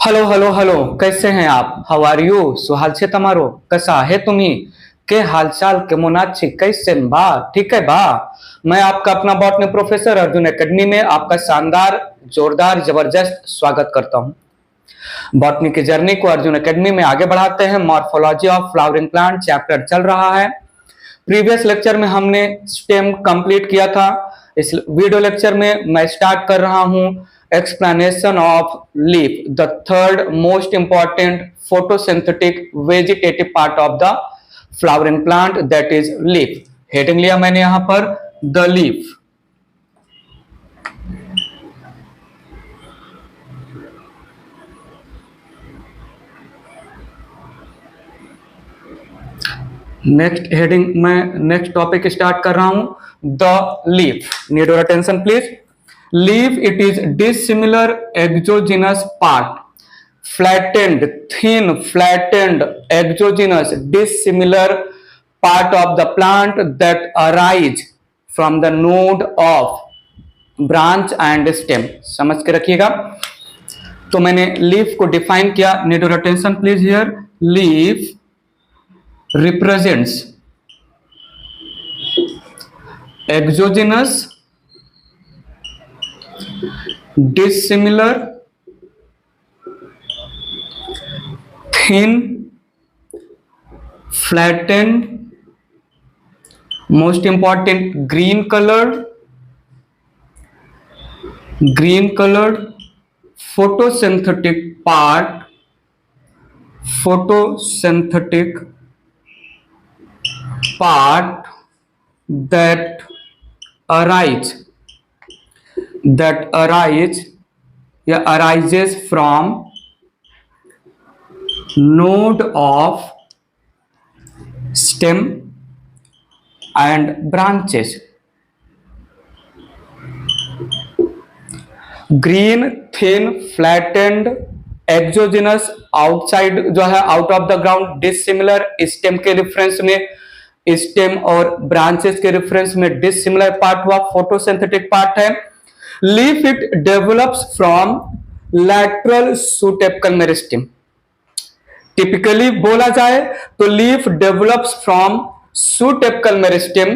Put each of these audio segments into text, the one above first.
Hello hello hello, कैसे हैं आप? How are you? सुहाल छे तमारो कैसा है तुम्ही के हालचाल केमन आछि कैसे बा? ठीक है बा। मैं आपका अपना बॉटनी प्रोफेसर अर्जुन एकेडमी में आपका शानदार जोरदार जबरदस्त स्वागत करता हूं। बॉटनी की जर्नी को अर्जुन एकेडमी में आगे बढ़ाते हैं। Morphology of flowering plant chapter चल रहा है। प्रीवियस लेक्चर में हमने स्टेम कंप्लीट किया था। इस वीडियो लेक्चर में मैं स्टार्ट कर रहा हूं explanation of leaf, the third most important photosynthetic vegetative part of the flowering plant, that is leaf. Heading लिया मैंने यहां पर the leaf. नेक्स्ट हेडिंग में नेक्स्ट टॉपिक स्टार्ट कर रहा हूं the leaf. Need your attention please. Leaf it is dissimilar exogenous part, flattened thin flattened exogenous dissimilar part of the plant that arise from the node of branch and stem। समझ के रखिएगा। तो मैंने leaf को define किया। Need your attention please here. Leaf represents exogenous dissimilar thin flattened most important green colored photosynthetic part that arises from node of stem and branches। Green thin flattened exogenous outside जो है out of the ground, dissimilar stem के reference में stem और branches के reference में dissimilar part हुआ, photosynthetic part है। Leaf it develops from lateral shoot apical meristem. Typically बोला जाए तो leaf develops from shoot apical meristem.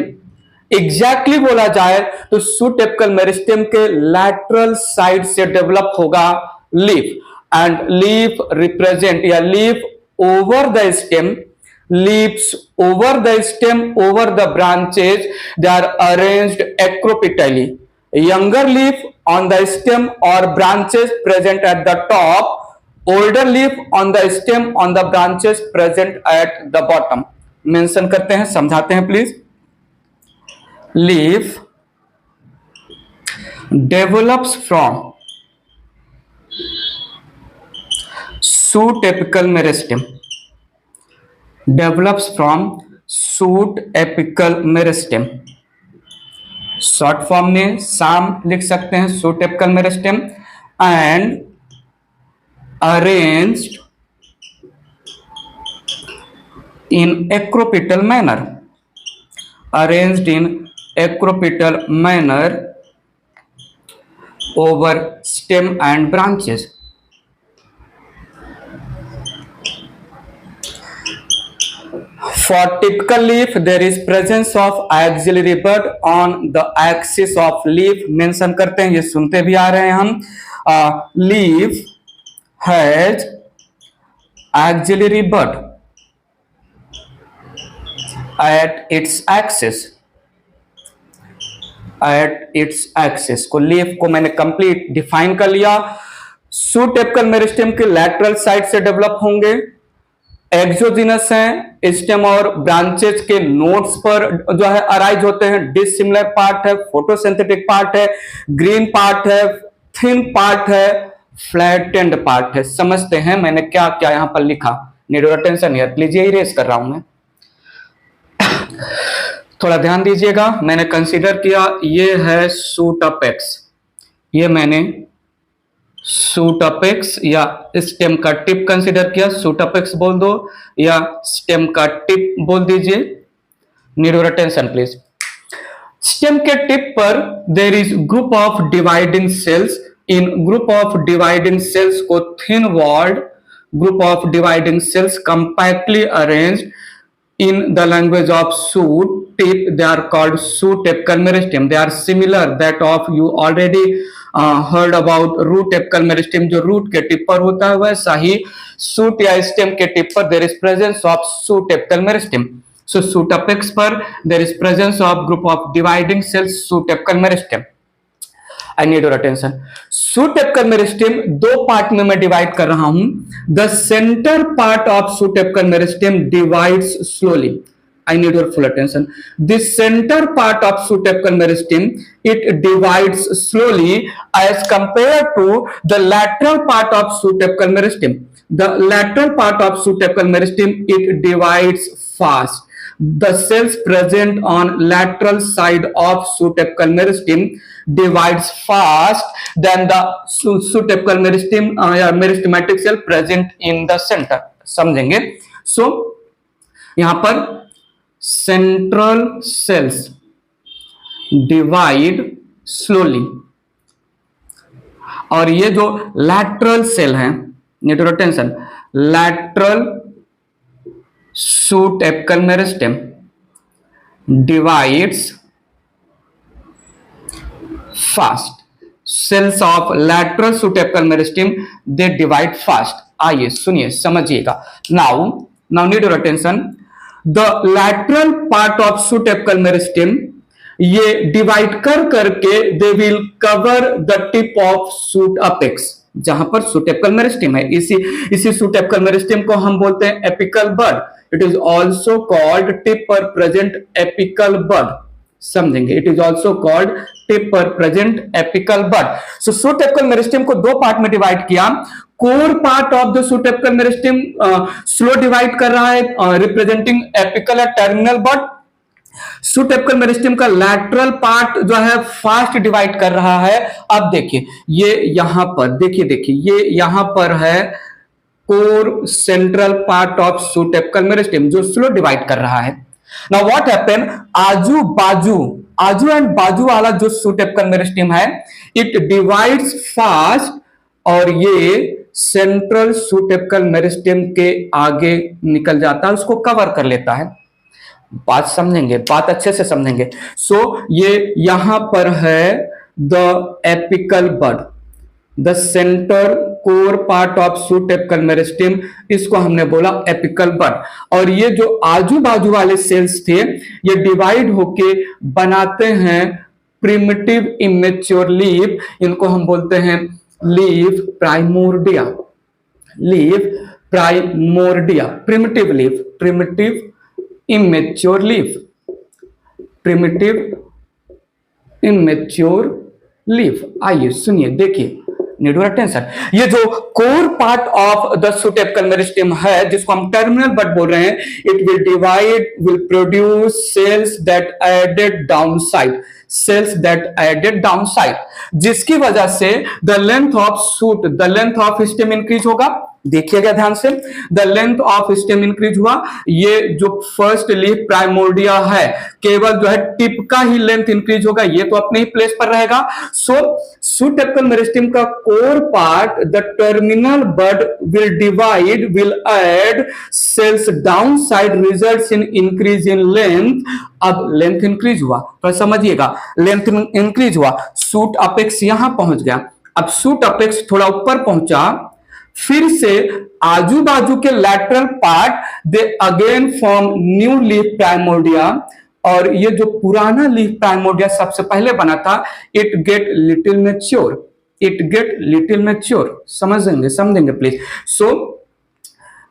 Exactly बोला जाए तो शूट एपिकल मेरिस्टेम के लैटरल साइड से डेवलप होगा लीफ। एंड लीफ रिप्रेजेंट या leaf over the stem, leaves over the stem, over the branches, they are arranged acropitally. Younger leaf on the stem or branches present at the top, older leaf on the stem on the branches present at the bottom। Mention करते हैं, समझाते हैं please. Leaf develops from shoot apical meristem, develops from shoot apical meristem। Short form में शाम लिख सकते हैं, shoot apical meristem, and arranged in acropital manner, arranged in acropital manner over stem and branches। For typical leaf, there is presence of axillary bud on the axis of leaf। Mention करते हैं, ये सुनते भी आ रहे हैं हम। Leaf has axillary bud at its axis, को leaf को मैंने कंप्लीट डिफाइन कर लिया। शूट एपिकल मेरिस्टेम के लैटरल साइड से डेवलप होंगे, एक्सोजिनस हैं, स्टेम और ब्रांचेस के नोड्स पर जो है अराइज होते हैं। डिसिमिलर पार्ट है, फोटोसिंथेटिक पार्ट है, ग्रीन पार्ट है, थिन पार्ट है, फ्लैटेंड पार्ट है। समझते हैं मैंने क्या क्या यहां पर लिखा। Need your attention here please, ये इरेज कर रहा हूं मैं। थोड़ा ध्यान दीजिएगा। मैंने कंसीडर किया ये है शूट अपेक्स, ये मैंने शूट अपेक्स या स्टेम का टिप कंसीडर किया। शूट अपेक्स बोल दो या स्टेम का टिप बोल दीजिए। Need your attention please. Stem के टिप पर there is group of dividing cells in group of dividing cells को thin walled group of dividing cells compactly arranged in the language of shoot tip, they are called shoot apical meristem. They are similar that of you already heard about root apical meristem जो root के tip पर होता है, वैसा ही shoot या stem के tip पर there is presence of shoot apical meristem. So shoot apex पर there is presence of group of dividing cells shoot apical meristem. I need your attention. shoot apical meristem दो part में मैं divide कर रहा हूं. The center part of shoot apical meristem divides slowly. I need your full attention. The center part of shoot apical meristem, it divides slowly as compared to the lateral part of shoot apical meristem. The lateral part of shoot apical meristem, it divides fast. The cells present on lateral side of shoot apical meristem divides fast than the shoot apical meristem या meristematic cell present in the center. समझेंगे? So यहां पर central cells divide slowly और ये जो lateral cell है, need your attention, lateral shoot apical meristem divides fast. Cells of lateral shoot apical meristem they divide fast. आइए सुनिए समझिएगा. Now need your attention. The lateral part of shoot apical meristem ये divide कर करके they will cover the tip of shoot apex. जहां पर shoot apical meristem है, इसी shoot apical meristem को हम बोलते हैं apical bud. It is also called tip पर present apical bud. समझेंगे? It is also called tip पर present apical bud. So shoot apical meristem को दो पार्ट में डिवाइड किया. Core part of the shoot apical meristem slow divide कर रहा है रिप्रेजेंटिंग एपिकल टर्मिनल बड. shoot apical meristem का लैटरल पार्ट जो है फास्ट डिवाइड कर रहा है. अब देखिए ये यहां पर देखिए ये यहां पर है core central part of shoot apical meristem जो स्लो डिवाइड कर रहा है. Now what happen? आजू एंड बाजू वाला जो shoot apical meristem है it divides fast और ये सेंट्रल shoot apical meristem के आगे निकल जाता है, उसको कवर कर लेता है. बात समझेंगे, बात अच्छे से समझेंगे. सो ये यहां पर है the apical bud, the center core part of shoot apical meristem, इसको हमने बोला एपिकल बड. और ये जो आजू बाजू वाले सेल्स थे ये डिवाइड होके बनाते हैं प्रिमिटिव इमेच्योर लीफ. इनको हम बोलते हैं leaf primordia. Primitive leaf, primitive immature leaf, primitive immature leaf. आइए सुनिए देखिए, need your attention. ये जो core part of the shoot apical meristem है जिसको हम टर्मिनल बड बोल रहे हैं, it will divide, will produce cells that added downside, जिसकी वजह से the length of stem increase होगा. देखिएगा ध्यान से, the length of stem increase हुआ. ये जो फर्स्ट लीफ प्राइमोर्डिया है केवल जो है टिप का ही लेंथ इंक्रीज होगा, ये तो अपने ही प्लेस पर रहेगा. सो shoot apical meristem का core part the terminal bud will divide, will add cells down side, results in increase in length. अब लेंथ इंक्रीज हुआ तो समझिएगा, लेंथ इंक्रीज हुआ, shoot apex यहां पहुंच गया. अब shoot apex थोड़ा ऊपर पहुंचा, फिर से आजू बाजू के lateral part they again form new leaf primordia. और ये जो पुराना लीफ प्राइमोर्डिया सबसे पहले बना था इट गेट लिटिल मैच्योर. समझेंगे please. So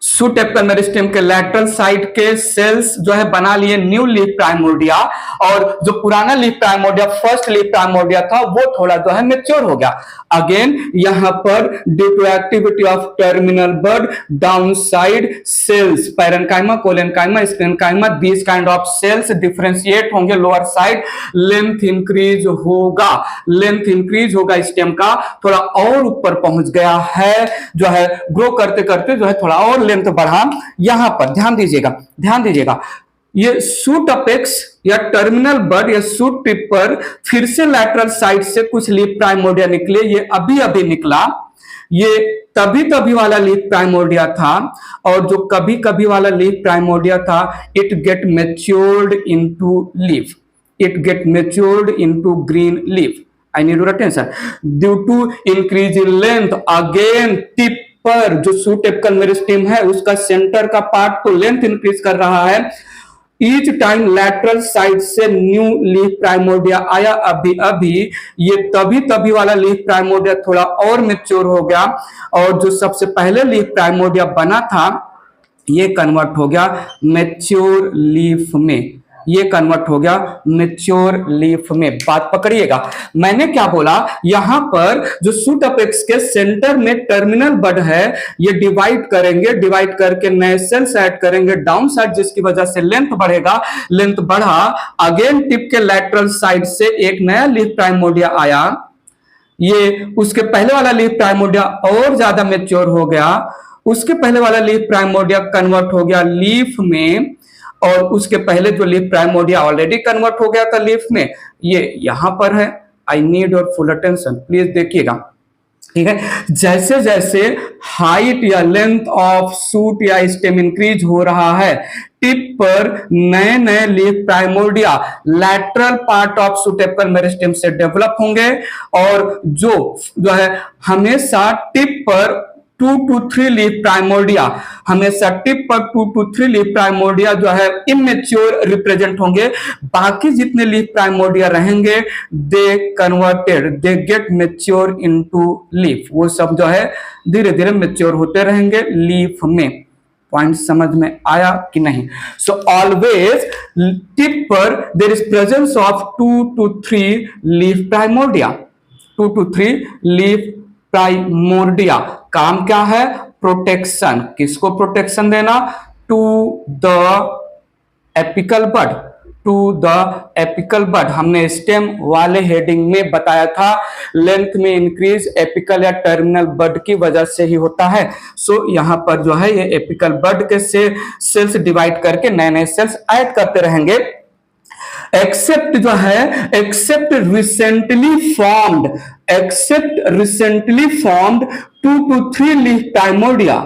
shoot apical meristem के लैटरल साइड के सेल्स जो है बना लिए न्यू लीफ प्राइमोर्डिया, और जो पुराना leaf primordia first leaf primordia था वो थोड़ा जो है मैच्योर हो गया. अगेन यहां पर due to activity of terminal bud down side cells parenchyma, collenchyma, sclerenchyma, this kind of cells differentiate होंगे लोअर साइड. लेंथ इंक्रीज होगा स्टेम का, थोड़ा और ऊपर पहुंच गया है जो है, ग्रो करते करते जो है थोड़ा और लेंथ बढ़ा. यहां पर ध्यान दीजिएगा, ये सूट अपेक्स या टर्मिनल बड या सूट टिप पर फिर से लैटरल साइड से कुछ लीफ प्राइमोर्डिया निकले। ये अभी अभी निकला, ये तभी तभी वाला लीफ प्राइमोर्डिया था, और जो कभी कभी वाला लीफ प्राइमोर्डिया था, it get matured into leaf, it get matured into green leaf. I need your attention. Due to increase in length, again tip पर जो सूट एपिकल मेरिस्टेम है उसका सेंटर का पार्ट तो लेंथ इंक्रीज कर रहा है। ईच टाइम लैटरल साइड से न्यू लीफ प्राइमोर्डिया आया, अभी अभी ये तभी तभी वाला लीफ प्राइमोर्डिया थोड़ा और मैच्योर हो गया, और जो सबसे पहले लीफ प्राइमोर्डिया बना था ये कन्वर्ट हो गया मैच्योर लीफ में, ये कन्वर्ट हो गया मैच्योर लीफ में। बात पकड़िएगा, मैंने क्या बोला, यहां पर जो सूट अपेक्स के सेंटर में टर्मिनल बड है, ये डिवाइड करेंगे, डिवाइड करके नए सेल्स ऐड करेंगे डाउन साइड, जिसकी वजह से लेंथ बढ़ेगा, लेंथ बढ़ा, अगेन टिप के लैटरल साइड से एक नया लीफ प्राइमोर्डिया आया, ये उसके पहले वाला लीफ प्राइमोर्डिया और ज्यादा मैच्योर हो गया, उसके पहले वाला लीफ प्राइमोर्डिया कन्वर्ट हो गया लीफ में, और उसके पहले जो लीफ प्राइमोर्डिया ऑलरेडी कन्वर्ट हो गया था लीफ में, ये यहां पर है। I need your full attention, please देखिएगा, ठीक है। जैसे जैसे हाइट या लेंथ ऑफ सूट या स्टेम इंक्रीज हो रहा है, टिप पर नए नए leaf primordia lateral part of shoot apical meristem से डेवलप होंगे, और जो है हमेशा टिप पर 2 to 3 लीफ प्राइमोर्डिया, हमेशा टिप पर 2 to 3 लीफ प्राइमोर्डिया जो है इमेच्योर रिप्रेजेंट होंगे। बाकी जितने लीफ प्राइमोर्डिया रहेंगे they converted, they get mature into leaf, वो सब जो है धीरे धीरे मैच्योर होते रहेंगे लीफ में। पॉइंट समझ में आया कि नहीं? सो ऑलवेज टिप पर there is presence of 2 to 3 leaf primordia, 2 to 3 leaf primordia. काम क्या है? प्रोटेक्शन। किसको प्रोटेक्शन देना? To the apical bud, to the apical bud. हमने स्टेम वाले हेडिंग में बताया था लेंथ में इंक्रीज एपिकल या टर्मिनल बड की वजह से ही होता है। सो यहां पर जो है ये एपिकल बड के से सेल्स डिवाइड करके नए नए सेल्स ऐड करते रहेंगे। एक्सेप्ट जो है, except recently formed, except recently formed 2 to 3 leaf primordia,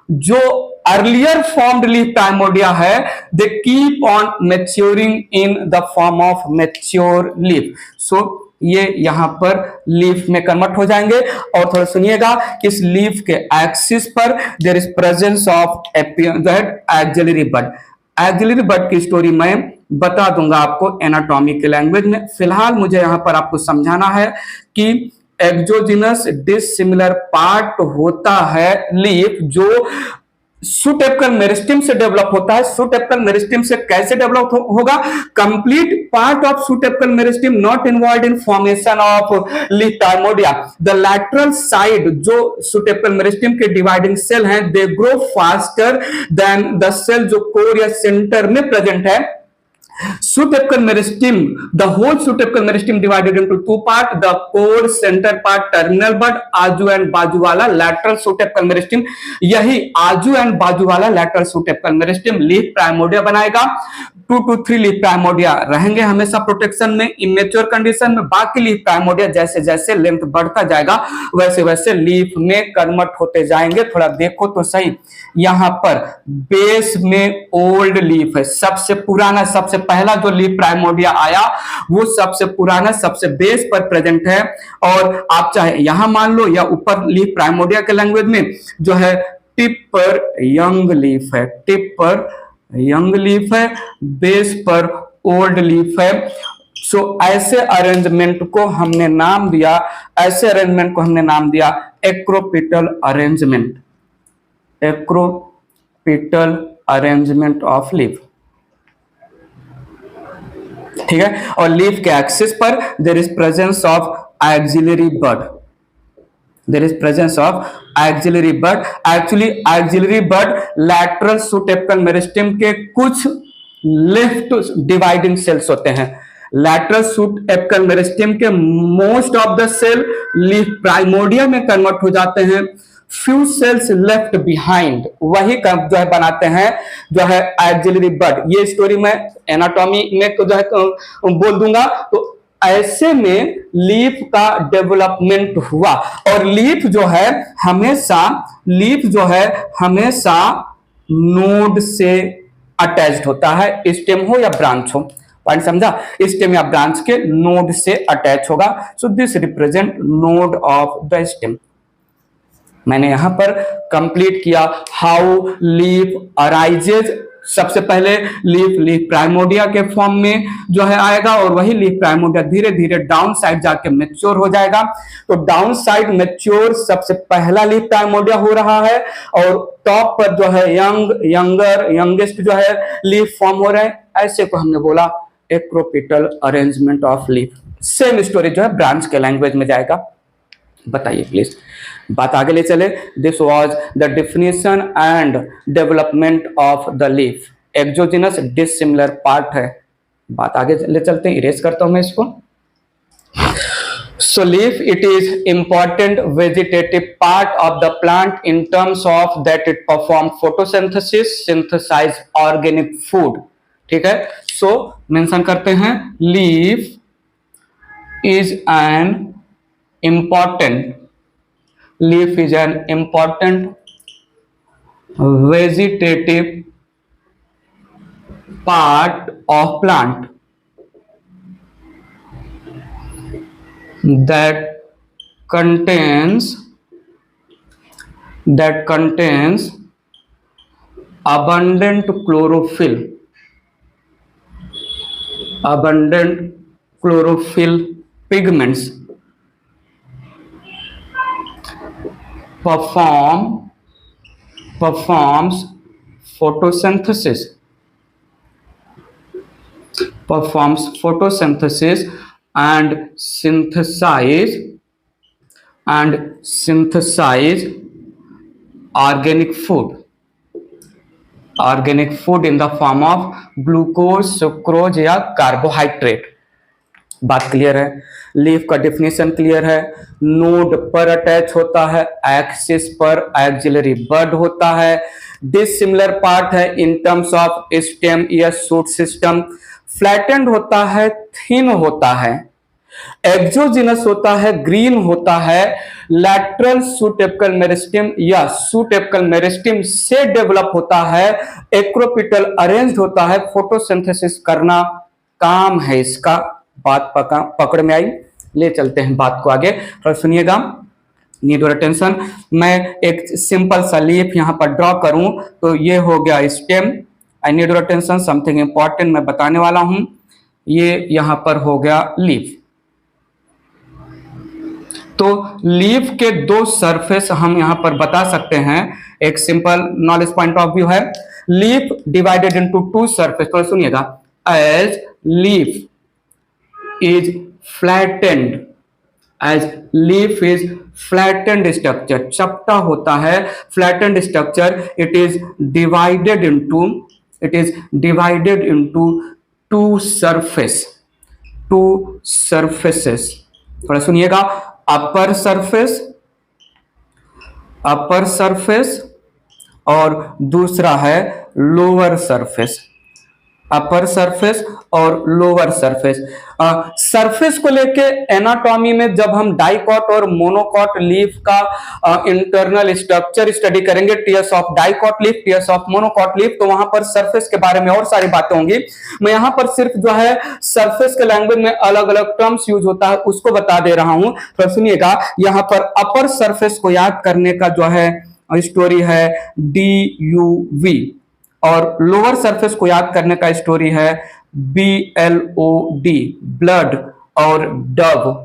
जो अर्लियर फॉर्म्ड लीफ प्राइमोर्डिया है, they keep on maturing in the form of mature leaf. So ये यहां पर लीफ में कन्वर्ट हो जाएंगे। और थोड़ा सुनिएगा कि इस लीफ के एक्सिस पर there is presence of axillary bud. Axillary bud की स्टोरी मैं बता दूंगा आपको एनाटॉमी के लैंग्वेज में। फिलहाल मुझे यहां पर आपको समझाना है कि एक्सोजिनस डिसिमिलर पार्ट होता है लीफ, जो सूट एपिकल मेरिस्टेम से डेवलप होता है। सूट एपिकल मेरिस्टेम से कैसे डेवलप होगा? Complete part of shoot apical meristem not involved in formation of leaf primordia. The lateral side जो सूट एपिकल मेरिस्टेम के डिवाइडिंग सेल हैं, they grow faster than the cell जो core या center में present है। Shoot apical meristem, the whole shoot apical meristem divided into two parts, the core center part terminal bud, आजू and बाजू वाला lateral shoot apical meristem। यही आजू and बाजू वाला lateral shoot apical meristem leaf primordia बनाएगा। 2 to 3 leaf primordia रहेंगे हमेशा प्रोटेक्शन में, इमेच्योर कंडीशन में। बाकी लीफ प्राइमोर्डिया जैसे जैसे लेंथ बढ़ता जाएगा वैसे वैसे लीफ में कन्वर्ट होते जाएंगे। थोड़ा देखो तो सही, यहां पर बेस में ओल्ड लीफ है, सबसे पुराना, सबसे पहला जो लीफ प्राइमोर्डिया आया वो सबसे पुराना, सबसे बेस पर प्रेजेंट है। और आप चाहे यहां मान लो या ऊपर लीफ प्राइमोर्डिया के लैंग्वेज में जो है टिप पर यंग लीफ है, टिप पर यंग लीफ है, बेस पर ओल्ड लीफ है। सो ऐसे अरेंजमेंट को हमने नाम दिया, ऐसे अरेंजमेंट को हमने नाम दिया acropetal arrangement, acropetal arrangement of leaf. ठीक है। और लीफ के एक्सिस पर there is presence of axillary bud, there is presence of axillary bud. Actually axillary bud lateral shoot apical meristem के कुछ लेफ्ट डिवाइडिंग सेल्स होते हैं। लैटरल शूट एपिकल मेरिस्टेम के most of the cell leaf primordia में convert हो जाते हैं। Few sales left behind, वही कब जो है बनाते हैं जो है एक्सिलरी बड। ये स्टोरी मैं एनाटॉमी में जो है बोल दूंगा। तो ऐसे में लीफ का डेवलपमेंट हुआ। और लीफ जो है हमेशा नोड से अटैच्ड होता है, स्टेम हो या ब्रांच हो। पॉइंट समझा? स्टेम या ब्रांच के नोड से अटैच होगा। So this represent node of the stem. मैंने यहां पर कंप्लीट किया हाउ लीफ अराइजेज। सबसे पहले लीफ प्राइमोडिया के फॉर्म में जो है आएगा, और वही लीफ प्राइमोडिया धीरे धीरे डाउन साइड जाके मैच्योर हो जाएगा। तो डाउन साइड मैच्योर सबसे पहला लीफ प्राइमोडिया हो रहा है, और टॉप पर जो है यंगेस्ट जो है लीफ फॉर्म हो रहे हैं। ऐसे को हमने बोला acropetal arrangement of leaf. Same story जो है ब्रांच के लैंग्वेज में जाएगा। बताइए प्लीज, बात आगे ले चले। This was the definition and development of the leaf. Exogenous dissimilar part है। बात आगे ले चलते हैं, इरेज करता हूं मैं इसको। So leaf, it is important vegetative part of the plant in terms of that it perform photosynthesis, synthesize organic food। ठीक है, so मेंशन करते हैं leaf is an important vegetative part of plant that contains abundant chlorophyll pigments, performs photosynthesis and synthesize organic food in the form of glucose, sucrose या carbohydrate. बात clear है? Leaf का definition clear है। Node पर attach होता है, axis पर axillary बड होता है, डिसिमिलर पार्ट है इन टर्म्स ऑफ स्टेम या शूट सिस्टम, फ्लैटेंड होता है, थिन होता है, एक्सोजिनस होता है, ग्रीन होता है, लैटरल सूटेपिकल मेरिस्टेम या सूटेपिकल मेरिस्टेम से डेवलप होता है, एक्रोपिटल अरेंज्ड होता है, फोटोसिंथेसिस करना काम है इसका। बात पकड़ में आई? ले चलते हैं बात को आगे, और सुनिएगा। Need your attention. मैं एक सिंपल सा लीफ यहां पर ड्रॉ करूं तो ये हो गया stem. I need your attention, something important मैं बताने वाला हूं। ये यहां पर हो गया लीफ। तो लीफ के दो सरफेस हम यहां पर बता सकते हैं। एक simple knowledge point of view है। Leaf divided into two surface. तो सुनिएगा, as leaf is flattened, structure, चपटा होता है, flattened structure, it is divided into two surfaces। थोड़ा सुनिएगा, अपर सरफेस और दूसरा है लोअर सरफेस। अपर सरफेस और लोअर सरफेस। सरफेस को लेके एनाटॉमी में जब हम डाइकॉट और मोनोकॉट लीफ का इंटरनल स्ट्रक्चर स्टडी करेंगे, tears of dicot leaf, tears of monocot leaf, तो वहां पर सरफेस के बारे में और सारी बातें होंगी। मैं यहां पर सिर्फ जो है सरफेस के लैंग्वेज में अलग अलग टर्म्स यूज होता है उसको बता दे रहा हूं। तो सुनिएगा, यहां पर अपर सरफेस को याद करने का जो है स्टोरी है DUV, और लोअर सरफेस को याद करने का स्टोरी है BLOD, ब्लड। और डब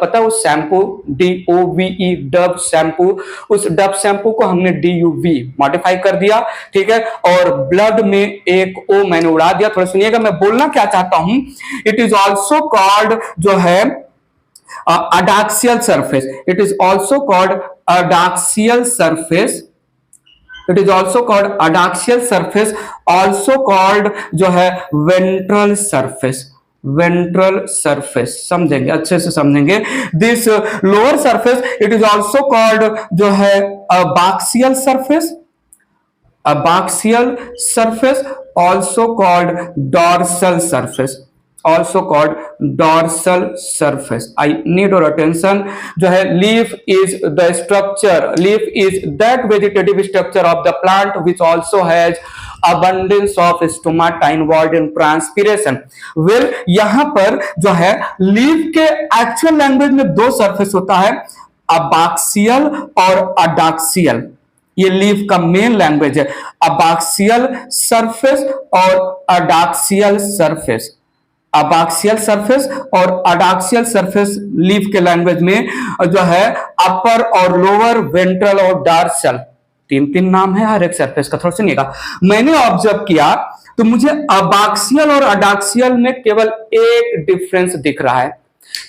पता है उस शैम्पू, DOVE, डब शैम्पू, उस डब शैम्पू को हमने DUV मॉडिफाई कर दिया। ठीक है, और ब्लड में एक O मैंने उड़ा दिया। थोड़ा सुनिएगा मैं बोलना क्या चाहता हूं। इट इज ऑल्सो कॉल्ड जो है adaxial surface. It is also called adaxial surface. It is also called adaxial surface, also called जो है वेंट्रल सरफेस। वेंट्रल सरफेस, समझेंगे अच्छे से समझेंगे। This lower surface it is also called जो है अबाक्सियल surface, abaxial surface, also called dorsal surface, also called dorsal surface. I need your attention. जो है leaf is the structure, leaf is that vegetative structure of the plant which also has abundance of stomata involved in transpiration. well यहाँ पर जो है leaf के actual language में दो surface होता है, अबाक्सियल और अडाक्सियल। ये लीफ का मेन लैंग्वेज है, अबाक्सियल सरफेस और अडाक्सियल सरफेस। अबाक्सियल सरफेस और अडाक्सियल सरफेस लीफ के लैंग्वेज में जो है अपर और लोअर, वेंट्रल और डार्सल, तीन तीन नाम है हर एक सरफेस का। थोड़ा सुनिएगा, मैंने ऑब्जर्व किया तो मुझे अबाक्सियल और अडाक्सियल में केवल एक डिफरेंस दिख रहा है।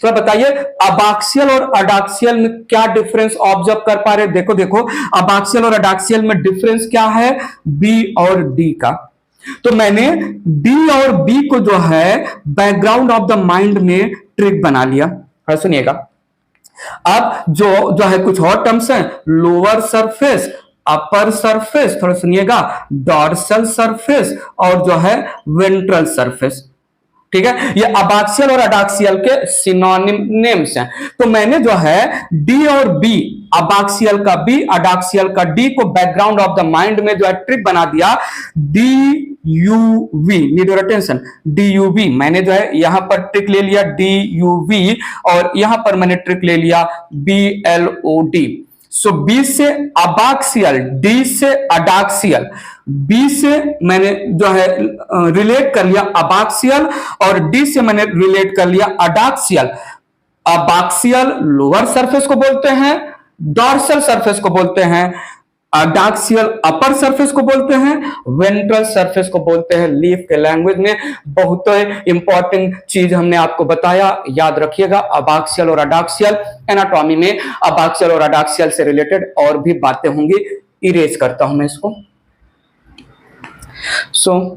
तो बताइए अबाक्सियल और अडाक्सियल में क्या डिफरेंस ऑब्जर्व कर पा रहे? देखो देखो, अबाक्सियल और अडाक्सियल में डिफरेंस क्या है? बी और डी का। तो मैंने डी और बी को जो है बैकग्राउंड ऑफ द माइंड में ट्रिक बना लिया। सुनिएगा, अब जो है कुछ और टर्म्स हैं, लोअर सरफेस, अपर सरफेस, थोड़ा सुनिएगा, डॉर्सल सरफेस और जो है वेंट्रल सरफेस। ठीक है, ये अबाक्सियल और अडाक्सियल के सिनोनिम नेम्स हैं। तो मैंने जो है डी और बी, अबाक्सियल का बी, अडाक्सियल का डी को बैकग्राउंड ऑफ द माइंड में जो है ट्रिक बना दिया, D U V, need your attention, D U V. मैंने जो है यहां पर ट्रिक ले लिया डी यू वी और यहां पर मैंने ट्रिक ले लिया बी एल ओ डी। सो बी से अबाक्सियल, डी से अडाक्सियल, बी से मैंने जो है रिलेट कर लिया अबाक्सियल और डी से मैंने रिलेट कर लिया अडाक्सियल। अबाक्सियल लोअर सरफेस को बोलते हैं, डॉर्सल सरफेस को बोलते हैं, अडाक्सियल अपर सरफेस को बोलते हैं, वेंट्रल सरफेस को बोलते हैं लीफ के लैंग्वेज में। बहुत इंपॉर्टेंट चीज हमने आपको बताया, याद रखिएगा। अबाक्सियल और अडाक्सियल, एनाटॉमी में अबाक्सियल और अडाक्सियल से रिलेटेड और भी बातें होंगी। इरेज करता हूं मैं इसको।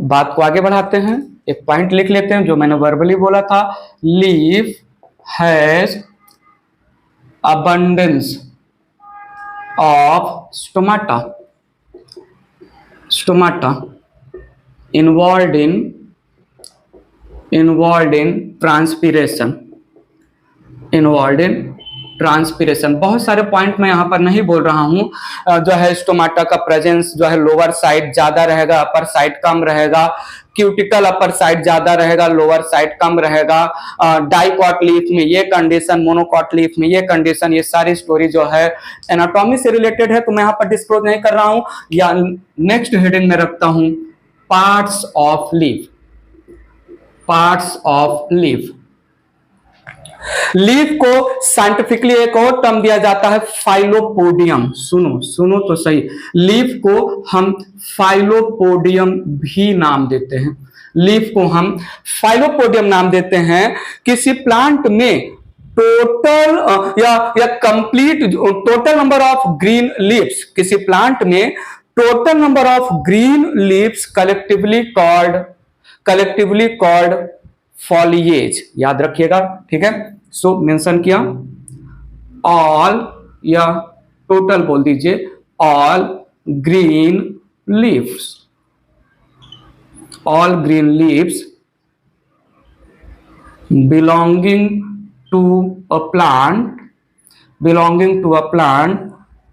बात को आगे बढ़ाते हैं, एक पॉइंट लिख लेते हैं जो मैंने वर्बली बोला था, leaf has abundance of stomata involved in transpiration. बहुत सारे पॉइंट मैं यहां पर नहीं बोल रहा हूं। जो है स्टोमाटा का प्रेजेंस जो है लोअर साइड ज्यादा रहेगा, अपर साइड कम रहेगा, क्यूटिकल अपर साइड ज्यादा रहेगा, लोअर साइड कम रहेगा, डाइकॉट लीफ में ये कंडीशन, मोनोकॉट लीफ में ये कंडीशन, ये सारी स्टोरी जो है एनाटॉमी से रिलेटेड है, तो मैं यहां पर डिस्क्लोज नहीं कर रहा हूं। या नेक्स्ट हेडिंग में रखता हूं parts of leaf, parts of leaf. Leaf को साइंटिफिकली एक और टर्म दिया जाता है फाइलोपोडियम। सुनो तो सही, लीफ को हम फाइलोपोडियम भी नाम देते हैं। लीफ को हम फाइलोपोडियम नाम देते हैं किसी प्लांट में टोटल या complete total number of green leaves, किसी प्लांट में total number of green leaves collectively called foliage. याद रखिएगा, ठीक है। सो मेंशन किया ऑल या टोटल बोल दीजिए, all green leaves, all green leaves belonging to a plant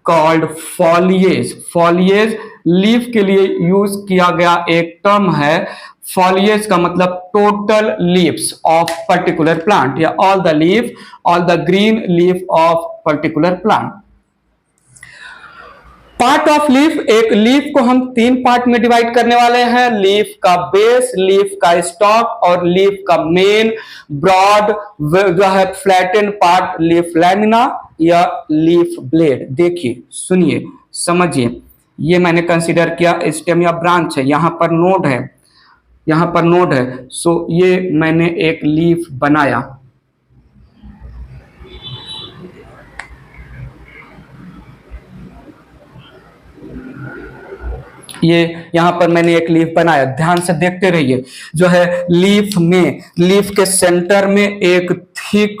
called foliage। foliage leaf के लिए यूज किया गया एक टर्म है। foliage का मतलब total leaves of particular plant या all the green leaf of particular plant. Part of leaf, एक लीफ को हम तीन पार्ट में डिवाइड करने वाले हैं, लीफ का बेस, लीफ का स्टॉक और लीफ का मेन ब्रॉड जो है फ्लैटेंड पार्ट, लीफ लैमिना या लीफ ब्लेड। देखिए, सुनिए, समझिए, ये मैंने कंसीडर किया स्टेम या ब्रांच है, यहां पर नोड है, सो ये मैंने एक लीफ बनाया। ये यहाँ पर मैंने एक लीफ बनाया, ध्यान से देखते रहिए। जो है लीफ में, लीफ के सेंटर में एक thick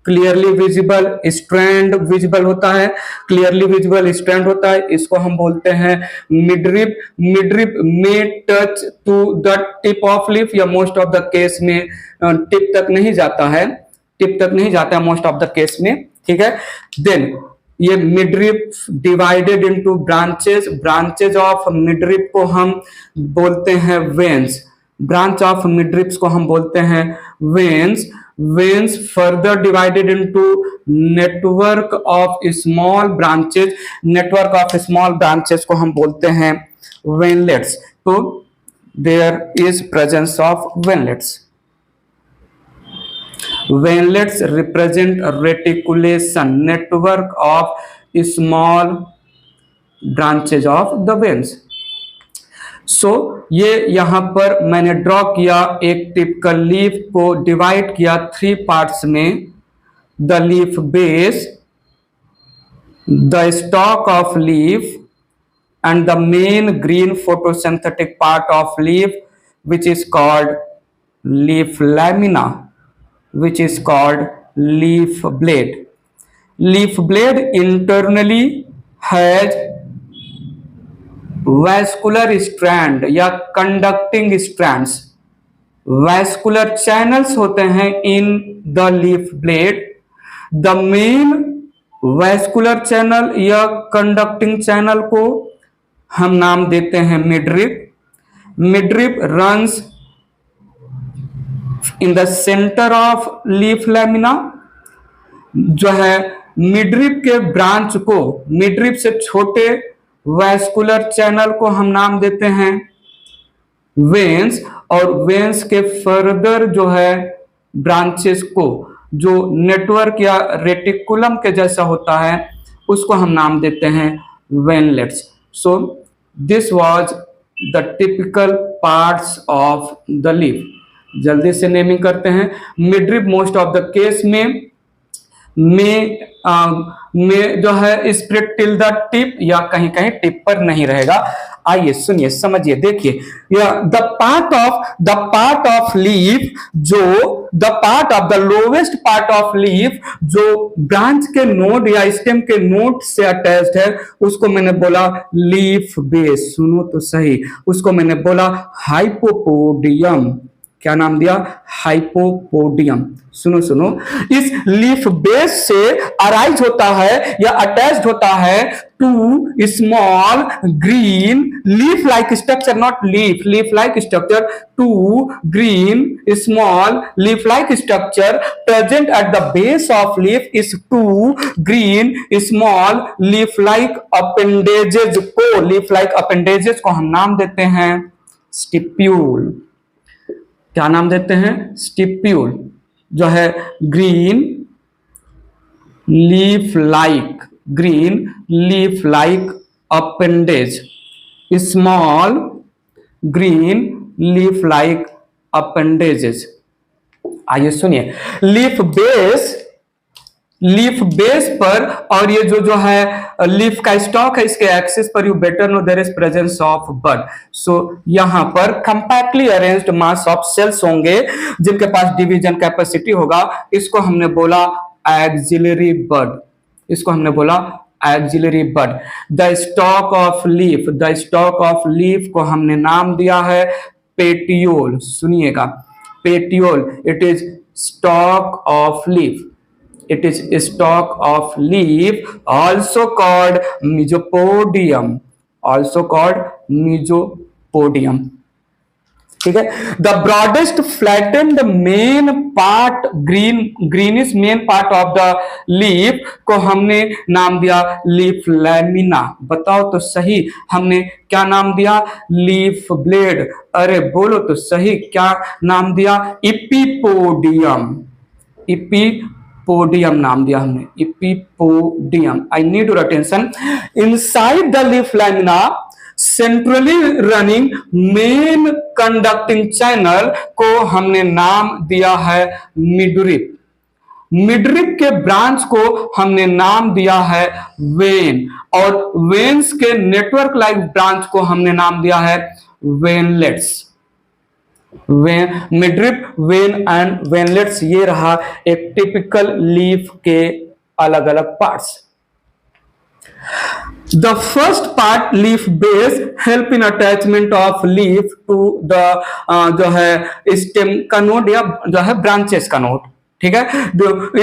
clearly visible strand visible होता है, क्लियरली विजिबल स्ट्रैंड होता है। इसको हम बोलते हैं मिडरिप। मिडरिप में touch to the tip of leaf, या मोस्ट ऑफ द केस में टिप तक नहीं जाता है, टिप तक नहीं जाता है मोस्ट ऑफ द केस में, ठीक है। देन ये midrib divided into branches, branches of midrib को हम बोलते हैं वेन्स, ब्रांच ऑफ मिडरिप्स को हम बोलते हैं veins. Veins further divided into network of small branches, network of small branches को हम बोलते हैं वेनलेट्स। तो there is presence of veinlets. Venlets represent reticulation network of small branches of the veins. So ये यहाँ पर मैंने ड्रॉ किया एक टिपिकल लीफ को डिवाइड किया 3 पार्ट्स में, the leaf base, the stalk of leaf and the main green photosynthetic part of leaf, which is called leaf lamina, which is called leaf blade. Leaf blade internally has vascular strand या conducting strands. Vascular channels होते हैं in the leaf blade. The main vascular channel या conducting channel को हम नाम देते हैं midrib. Midrib runs in the center of leaf lamina। जो है मिडरिप के ब्रांच को, मिडरिप से छोटे वैस्कुलर चैनल को हम नाम देते हैं वेन्स, और वेन्स के फर्दर जो है ब्रांचेस को, जो नेटवर्क या रेटिकुलम के जैसा होता है, उसको हम नाम देते हैं veinlets. So this was the typical parts of the leaf. जल्दी से नेमिंग करते हैं। Midrib most of the case में जो है स्प्रेड टिल द टिप, या कहीं कहीं टिप पर नहीं रहेगा। आइए सुनिए, समझिए, देखिए, द पार्ट ऑफ लीफ, जो the part of the lowest part of leaf जो ब्रांच के नोड या स्टेम के नोड से अटैच्ड है, उसको मैंने बोला लीफ बेस। सुनो तो सही, उसको मैंने बोला हाइपोपोडियम। क्या नाम दिया? हाइपोपोडियम। सुनो सुनो, इस लीफ बेस से अराइज होता है या अटैच्ड होता है two small green leaf like structure, not leaf like structure, two green small leaf like structure present at the base of leaf. इस two green small leaf like appendages को, leaf like appendages को हम नाम देते हैं stipule. क्या नाम देते हैं? स्टिप्यूल। जो है green leaf like appendage, small green leaf like appendages. आइए सुनिए, लीफ बेस पर, और ये जो है लीफ का स्टॉक है, इसके एक्सिस पर you better know there is presence of bud. So यहां पर compactly arranged mass of cells होंगे जिनके पास डिवीजन कैपेसिटी होगा। इसको हमने बोला एक्सिलरी बड, इसको हमने बोला axillary bud. The stalk of leaf को हमने नाम दिया है पेटियोल। सुनिएगा, petiole, it is stalk of leaf, it is stalk of leaf, also called mesopodium, ठीक है। The broadest flattened main part, greenish main part of the leaf को हमने नाम दिया लीफ लैमिना। बताओ तो सही, हमने क्या नाम दिया? Leaf blade. अरे बोलो तो सही, क्या नाम दिया? इपीपोडियम नाम दिया हमने, epipodium. I need your attention. Inside the leaf lamina centrally running main conducting channel को हमने नाम दिया है मिडरिप। मिडरिप के ब्रांच को हमने नाम दिया है वेन, और वेन्स के नेटवर्क लाइक ब्रांच को हमने नाम दिया है veinlets. Midrib, when and veinlets, ये रहा एक टिपिकल लीफ के अलग अलग parts. The first part, leaf base, help in attachment of leaf to the जो है stem का नोड या जो है branches का नोड, ठीक है।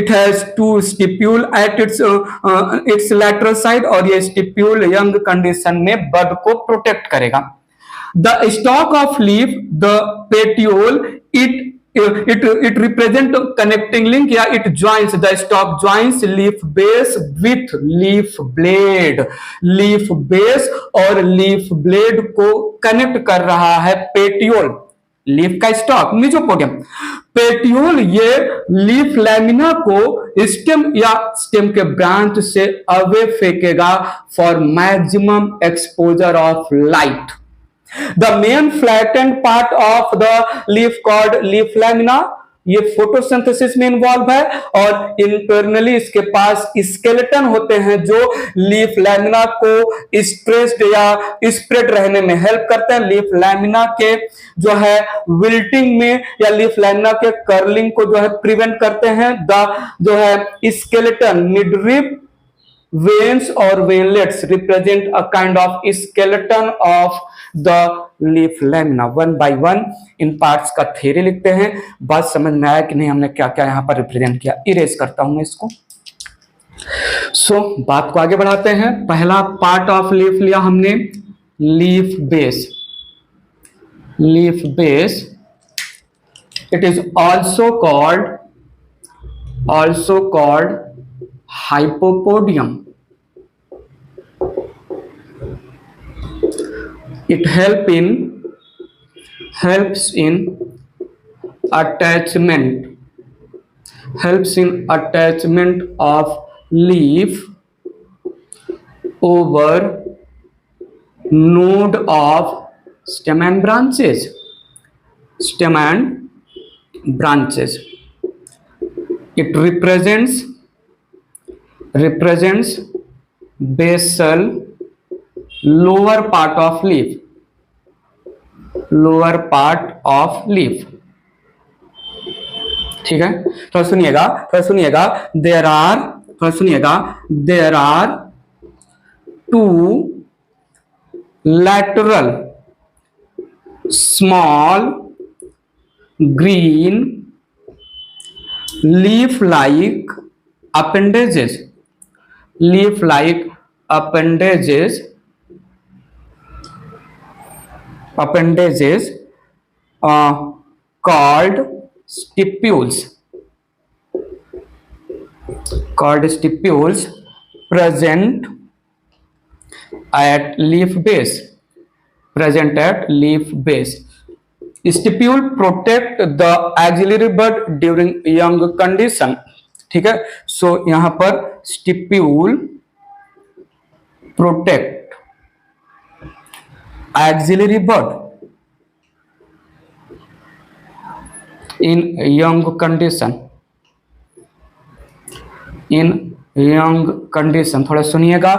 It has two stipule at its lateral side, और ये stipule young condition में bud को protect करेगा। The stalk of leaf, the petiole, it represent connecting link, या it joins, the stalk joins leaf base with leaf blade, leaf base और leaf blade को connect कर रहा है पेटियोल, लीफ का स्टॉक मेसोपोडियम। पेटियोल ये leaf lamina को stem या स्टेम के ब्रांच से अवे फेंकेगा for maximum exposure of light. The main flattened part of the leaf called leaf lamina, ये फोटोसिंथेसिस में इन्वॉल्व है, और इंटरनली इसके पास स्केलेटन होते हैं जो लीफ लैमिना को स्ट्रेस्ड या स्प्रेड रहने में हेल्प करते हैं, लीफ लैमिना के जो है विल्टिंग में या लीफ लैमिना के कर्लिंग को जो है प्रिवेंट करते हैं। द जो है स्केलेटन, मिडरिप, veins और veinlets represent a kind of skeleton of the leaf lamina। One by one in parts का थ्योरी लिखते हैं। बात समझ में आया कि नहीं, हमने क्या क्या यहाँ पर रिप्रेजेंट किया। इरेज करता हूं मैं इसको। बात को आगे बढ़ाते हैं। पहला पार्ट ऑफ लीफ लिया हमने, leaf base. Leaf base, it is also called hypopodium। It helps in attachment of leaf over node of stem and branches। It represents basal lower part of leaf। ठीक है, थोड़ा सुनिएगा। there are two lateral small green leaf-like appendages called stipules present at leaf base। Stipule protect the axillary bud during young condition। ठीक है, सो यहां पर stipule protect axillary बड इन young condition. थोड़ा सुनिएगा,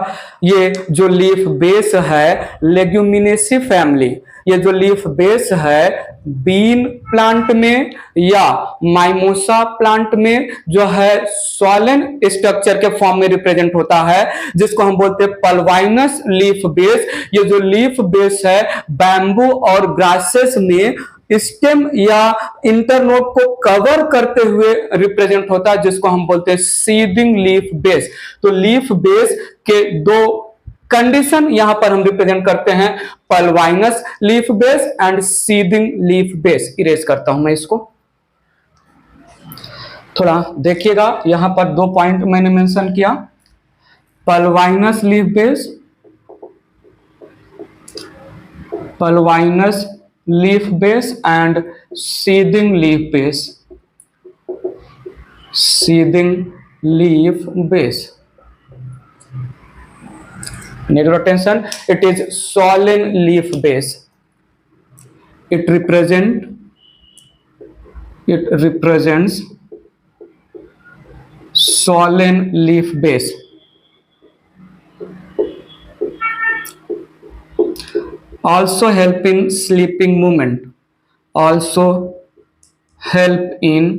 ये जो लीफ बेस है लेग्यूमिनेसी फैमिली, ये जो लीफ बेस है बीन प्लांट में या माइमोसा प्लांट में जो है सॉलन स्ट्रक्चर के फॉर्म में रिप्रेजेंट होता है, जिसको हम बोलते हैं पल्वाइनस लीफ बेस। ये जो लीफ बेस है बैम्बू और ग्रासेस में स्टेम या इंटरनोड को कवर करते हुए रिप्रेजेंट होता है, जिसको हम बोलते हैं सीडिंग लीफ बेस। तो लीफ बेस के दो कंडीशन यहां पर हम रिप्रेजेंट करते हैं, pulvinus leaf base and sheathing leaf base. Erase करता हूं मैं इसको। थोड़ा देखिएगा, यहां पर दो पॉइंट मैंने मेंशन किया, pulvinus leaf base, and sheathing leaf base. Need your attention, it is swollen leaf base। It represents swollen leaf base. Also help in sleeping movement. Also help in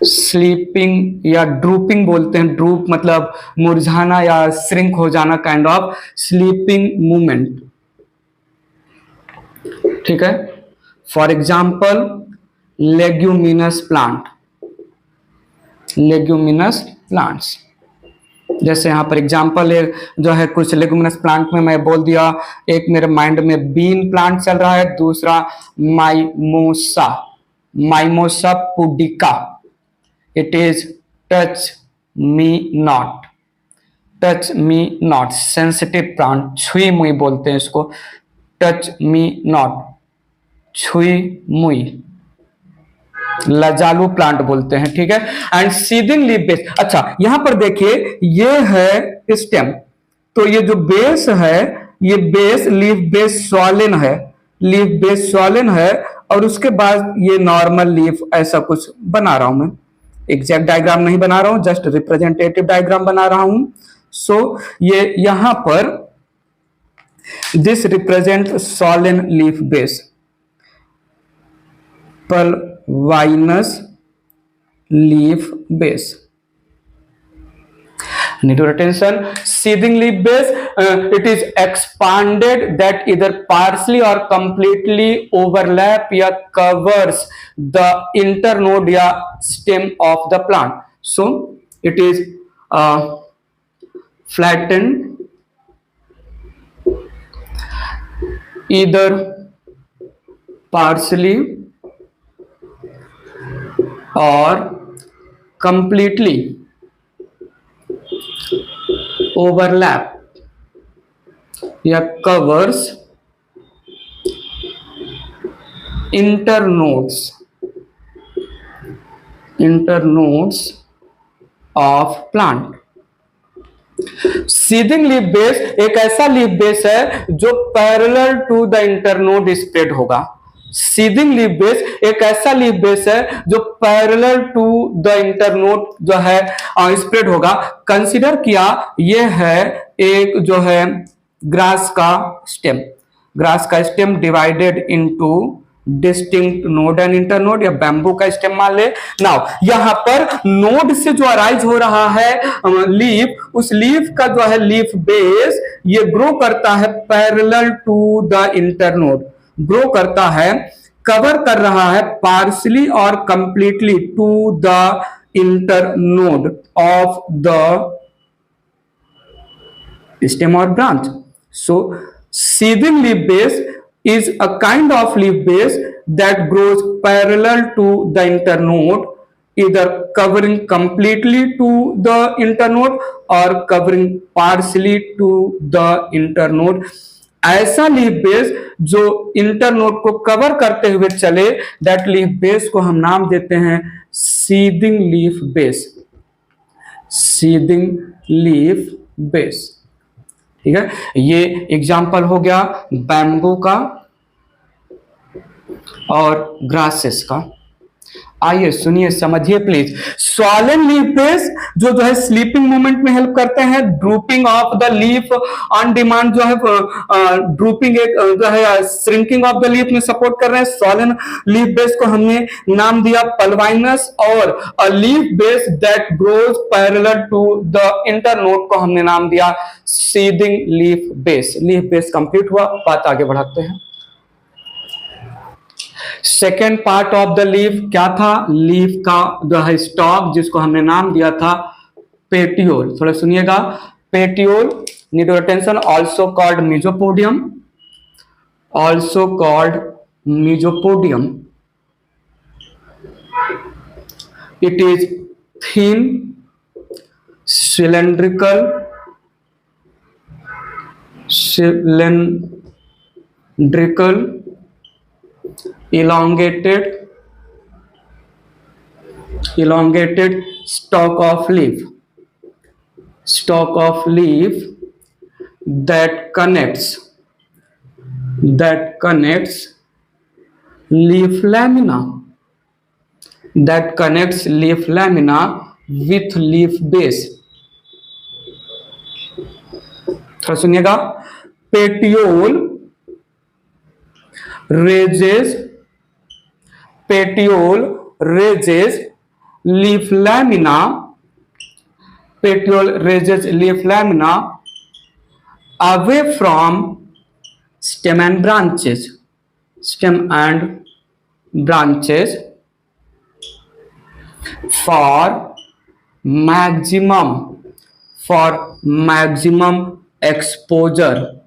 sleeping या drooping बोलते हैं, drupe मतलब मुरझाना या shrink हो जाना, kind of sleeping movement. ठीक है, for example leguminous plant, leguminous plants, जैसे यहाँ पर एग्जाम्पल जो है कुछ लेग्यूमिनस प्लांट में मैं बोल दिया, एक मेरे माइंड में बीन प्लांट चल रहा है, दूसरा mimosa, mimosa pudica, it is touch me not, touch me not, sensitive plant, छुई मुई बोलते हैं इसको, टच मी नॉट, छुई मुई, लजालू प्लांट बोलते हैं। ठीक है, एंड सीडिंग लीफ बेस। अच्छा यहां पर देखिए ये है स्टेम, तो ये जो बेस है ये बेस लीफ बेस स्वॉलन है, लीफ बेस स्वॉलन है, और उसके बाद ये नॉर्मल लीफ ऐसा कुछ बना रहा हूं मैं, एग्जैक्ट डायग्राम नहीं बना रहा हूं, जस्ट रिप्रेजेंटेटिव डायग्राम बना रहा हूं। सो ये यहां पर this represent swollen leaf base, pulvinus leaf base. Need your attention. Seeding leaf base, it is expanded that either partially or completely overlap या covers the internode या stem of the plant. So it is flattened, either partially or completely overlap या covers internodes of plant। Sheathing leaf base एक ऐसा leaf base है जो parallel to the internode spread होगा। Sheathing leaf base एक ऐसा leaf base है जो पैरेलल टू द इंटरनोड जो है स्प्रेड होगा। कंसीडर किया ये है एक जो है ग्रास का स्टेम, ग्रास का stem divided into distinct node and internode, या बैम्बू का स्टेम मान ले। नाउ यहां पर नोड से जो अराइज हो रहा है लीफ, उस लीफ का जो है लीफ बेस ये ग्रो करता है parallel to the internode, grow करता है, कवर कर रहा है पार्शली और completely to the internode of the stem और branch. So sheathing leaf base is a kind of leaf base that grows parallel to the internode, either covering completely to the internode or covering partially to the internode। ऐसा leaf base जो internode को cover करते हुए चले, that leaf base को हम नाम देते हैं sheathing leaf base, seeding leaf base. ठीक है, ये एग्जाम्पल हो गया बैम्बू का और ग्रासेस का। आइए सुनिए समझिए प्लीज। स्वॉलन लीफ बेस जो है स्लीपिंग मूवमेंट में हेल्प करते हैं, drooping of the leaf on demand जो है ड्रूपिंग एक जो है श्रिंकिंग ऑफ द लीफ में सपोर्ट कर रहे हैं। स्वॉलन लीफ बेस को हमने नाम दिया पल्वाइनस, और a leaf base that grows parallel to the internode को हमने नाम दिया sheathing leaf base. Leaf base complete हुआ, बात आगे बढ़ाते हैं। Second part of the leaf क्या था? लीफ का जो है स्टॉक, जिसको हमने नाम दिया था पेटियोल। थोड़ा सुनिएगा, petiole, need your attention, also called mesopodium, also called mesopodium. It is thin, cylindrical, elongated stalk of leaf that connects leaf lamina that connects leaf lamina with leaf base. थोड़ा सुनिएगा, petiole raises, petiole raises leaf lamina, petiole raises leaf lamina away from stem and branches, stem and branches for maximum, for maximum exposure,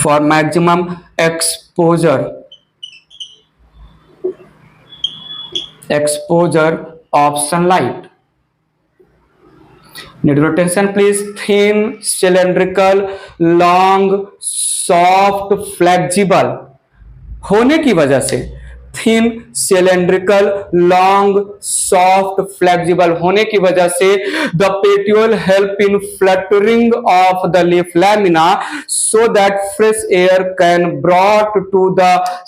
for maximum exposure, exposure of sunlight. Need your attention please. Thin, cylindrical, long, soft, flexible होने की वजह से, thin, cylindrical, long, soft, flexible होने की वजह से the petiole help in fluttering of the leaf lamina so that fresh air can brought to the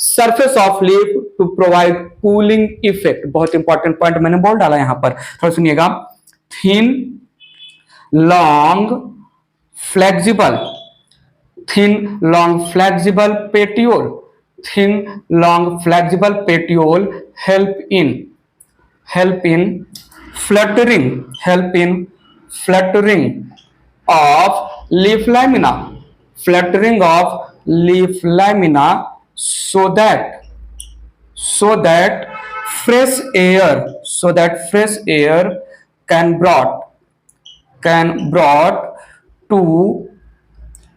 surface of leaf to provide cooling effect. बहुत important point मैंने बोल डाला यहां पर, थोड़ा सुनिएगा. Thin, long, flexible, thin, long, flexible petiole, thin, long, flexible petiole help in fluttering, help in fluttering of leaf lamina, fluttering of leaf lamina so that fresh air, so that fresh air can brought to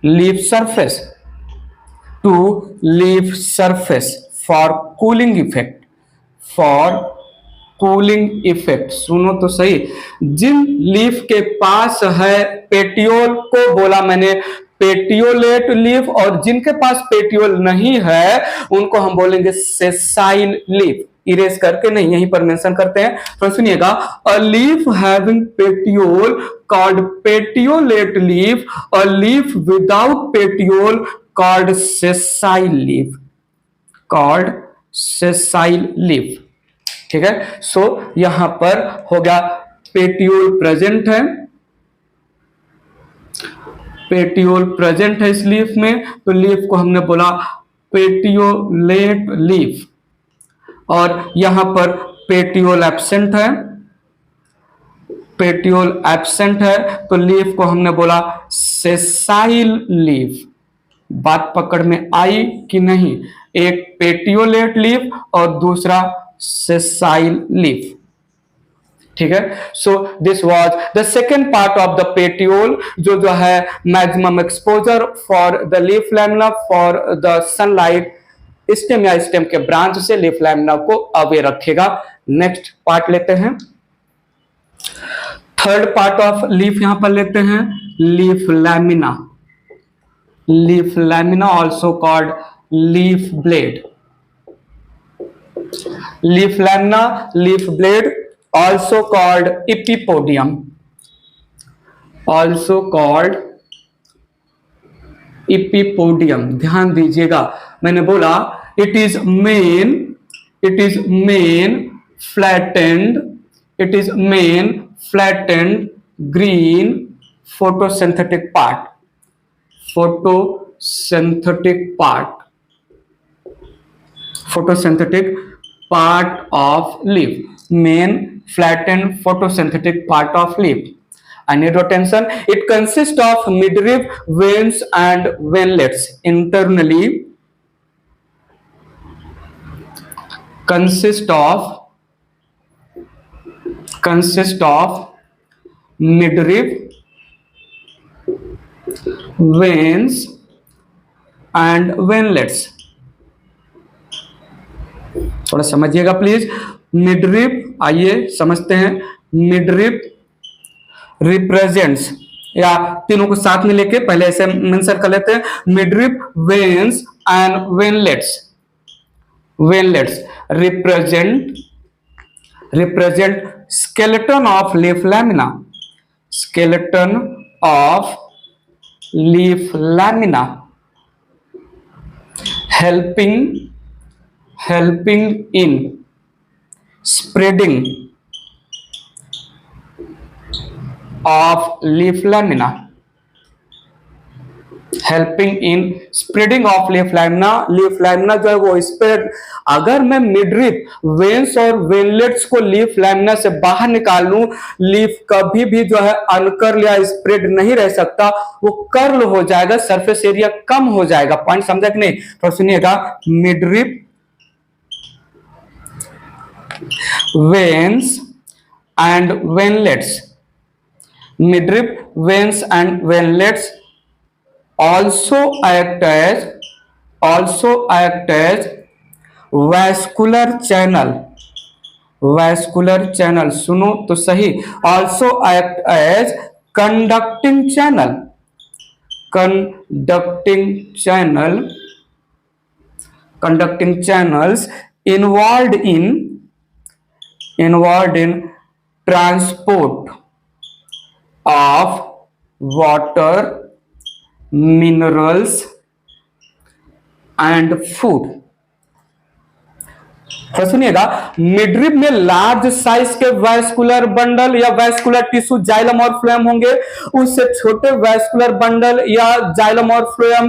leaf surface, to leaf surface for cooling effect, for cooling effect. सुनो तो सही, जिन leaf के पास है petiole को बोला मैंने petiolate leaf, और जिनके पास पेटियोल नहीं है उनको हम बोलेंगे सेसाइल लीफ. इरेज करके नहीं, यहीं पर मेंशन करते हैं. तो सुनिएगा, a leaf having petiole called petiolate leaf, a leaf without petiole called sessile leaf, called sessile leaf. ठीक है. सो यहां पर हो गया पेटियोल प्रेजेंट है, पेटियोल प्रेजेंट है इस लीफ में, तो लीफ को हमने बोला पेटियोलेट लीफ. और यहां पर पेटियोल एब्सेंट है, पेटियोल एब्सेंट है, तो लीफ को हमने बोला सेसाइल लीफ. बात पकड़ में आई कि नहीं? एक पेटियोलेट लीफ और दूसरा सेसाइल लीफ. ठीक है. So this was the second part of the petiole, जो है maximum exposure for the leaf lamina for the sunlight, stem या स्टेम के ब्रांच से लीफ लैमिना को अवे रखेगा. नेक्स्ट पार्ट लेते हैं, थर्ड पार्ट ऑफ लीफ यहां पर लेते हैं, leaf lamina. Leaf lamina also called leaf blade. Leaf lamina, leaf blade also called epipodium, also called epipodium. ध्यान दीजिएगा, मैंने बोला it is main flattened green photosynthetic part, photosynthetic part of leaf, main flattened photosynthetic part of leaf. I need your attention. It consists of midrib, veins and ventlets. Internally consist of midrib, veins and ventlets. थोड़ा समझिएगा please. Midrib, आइए समझते हैं. Midrib represents, या तीनों को साथ में लेके पहले ऐसे मेंशन कर लेते हैं, midrib, veins and veinlets. Veinlets represent skeleton of leaf lamina, skeleton of leaf lamina, helping in spreading of leaf lamina, helping in spreading of leaf lamina. Leaf lamina जो है वो स्प्रेड, अगर मैं मिडरिप वेन्स और veinlets को leaf lamina से बाहर निकाल लूं, लीफ कभी भी जो है अनकर्ल या स्प्रेड नहीं रह सकता, वो कर्ल हो जाएगा, सरफेस एरिया कम हो जाएगा। पॉइंट समझा कि नहीं? तो सुनिएगा, midrib veins and venlets, midrib veins and venlets also act as vascular channel, सुनो तो सही, also act as conducting channels involved in transport of water, minerals and food। तो सुनिएगा, मिडरिप में लार्ज साइज के वैस्कुलर बंडल या vascular tissue xylem और phloem होंगे, उससे छोटे वैस्कुलर बंडल या जाइलम और फ्लोएम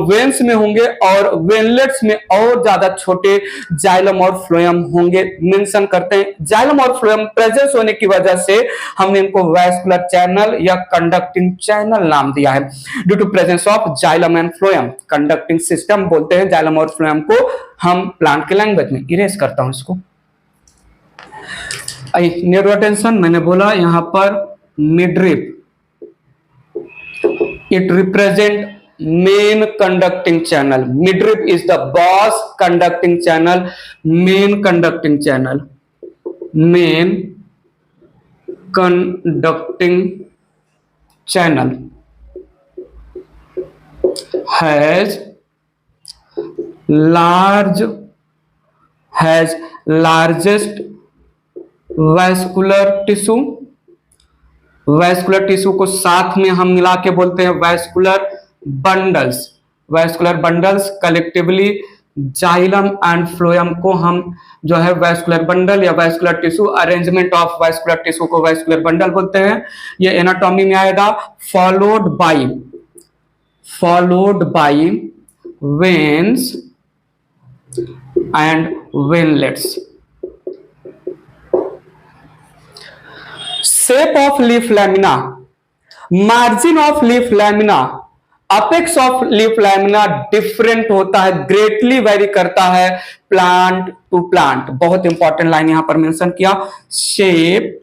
वेन्स में होंगे, और वेनलेट्स में और ज्यादा छोटे जाइलम और फ्लोएम होंगे। मेंशन करते हैं जाइलम और फ्लोएम प्रेजेंस होने की वजह से हमने इनको वैस्कुलर चैनल या कंडक्टिंग चैनल नाम दिया है। Due to presence of xylem and phloem, conducting system बोलते हैं जाइलम और फ्लोएम को हम प्लांट के लैंग्वेज में। इरेज करता हूं इसको। न्यूरो अटेंशन, मैंने बोला यहां पर midrib, it represent main conducting channel. Midrib is the boss conducting channel, main conducting channel, main conducting channel has largest vascular tissue को साथ में हम मिला के बोलते हैं vascular bundles. Collectively xylem and phloem को हम जो है वैस्कुलर बंडल या vascular tissue, arrangement of vascular tissue को वैस्कुलर बंडल बोलते हैं। ये एनाटॉमी में आएगा, followed by veins and venlets। shape of leaf lamina, margin of leaf lamina, apex of leaf lamina different होता है, ग्रेटली वेरी करता है प्लांट टू प्लांट। बहुत इंपॉर्टेंट लाइन यहां पर मेंशन किया, shape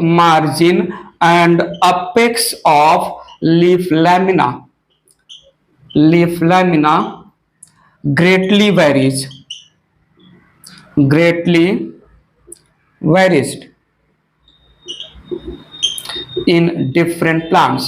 margin and apex of leaf lamina greatly varies in different plants।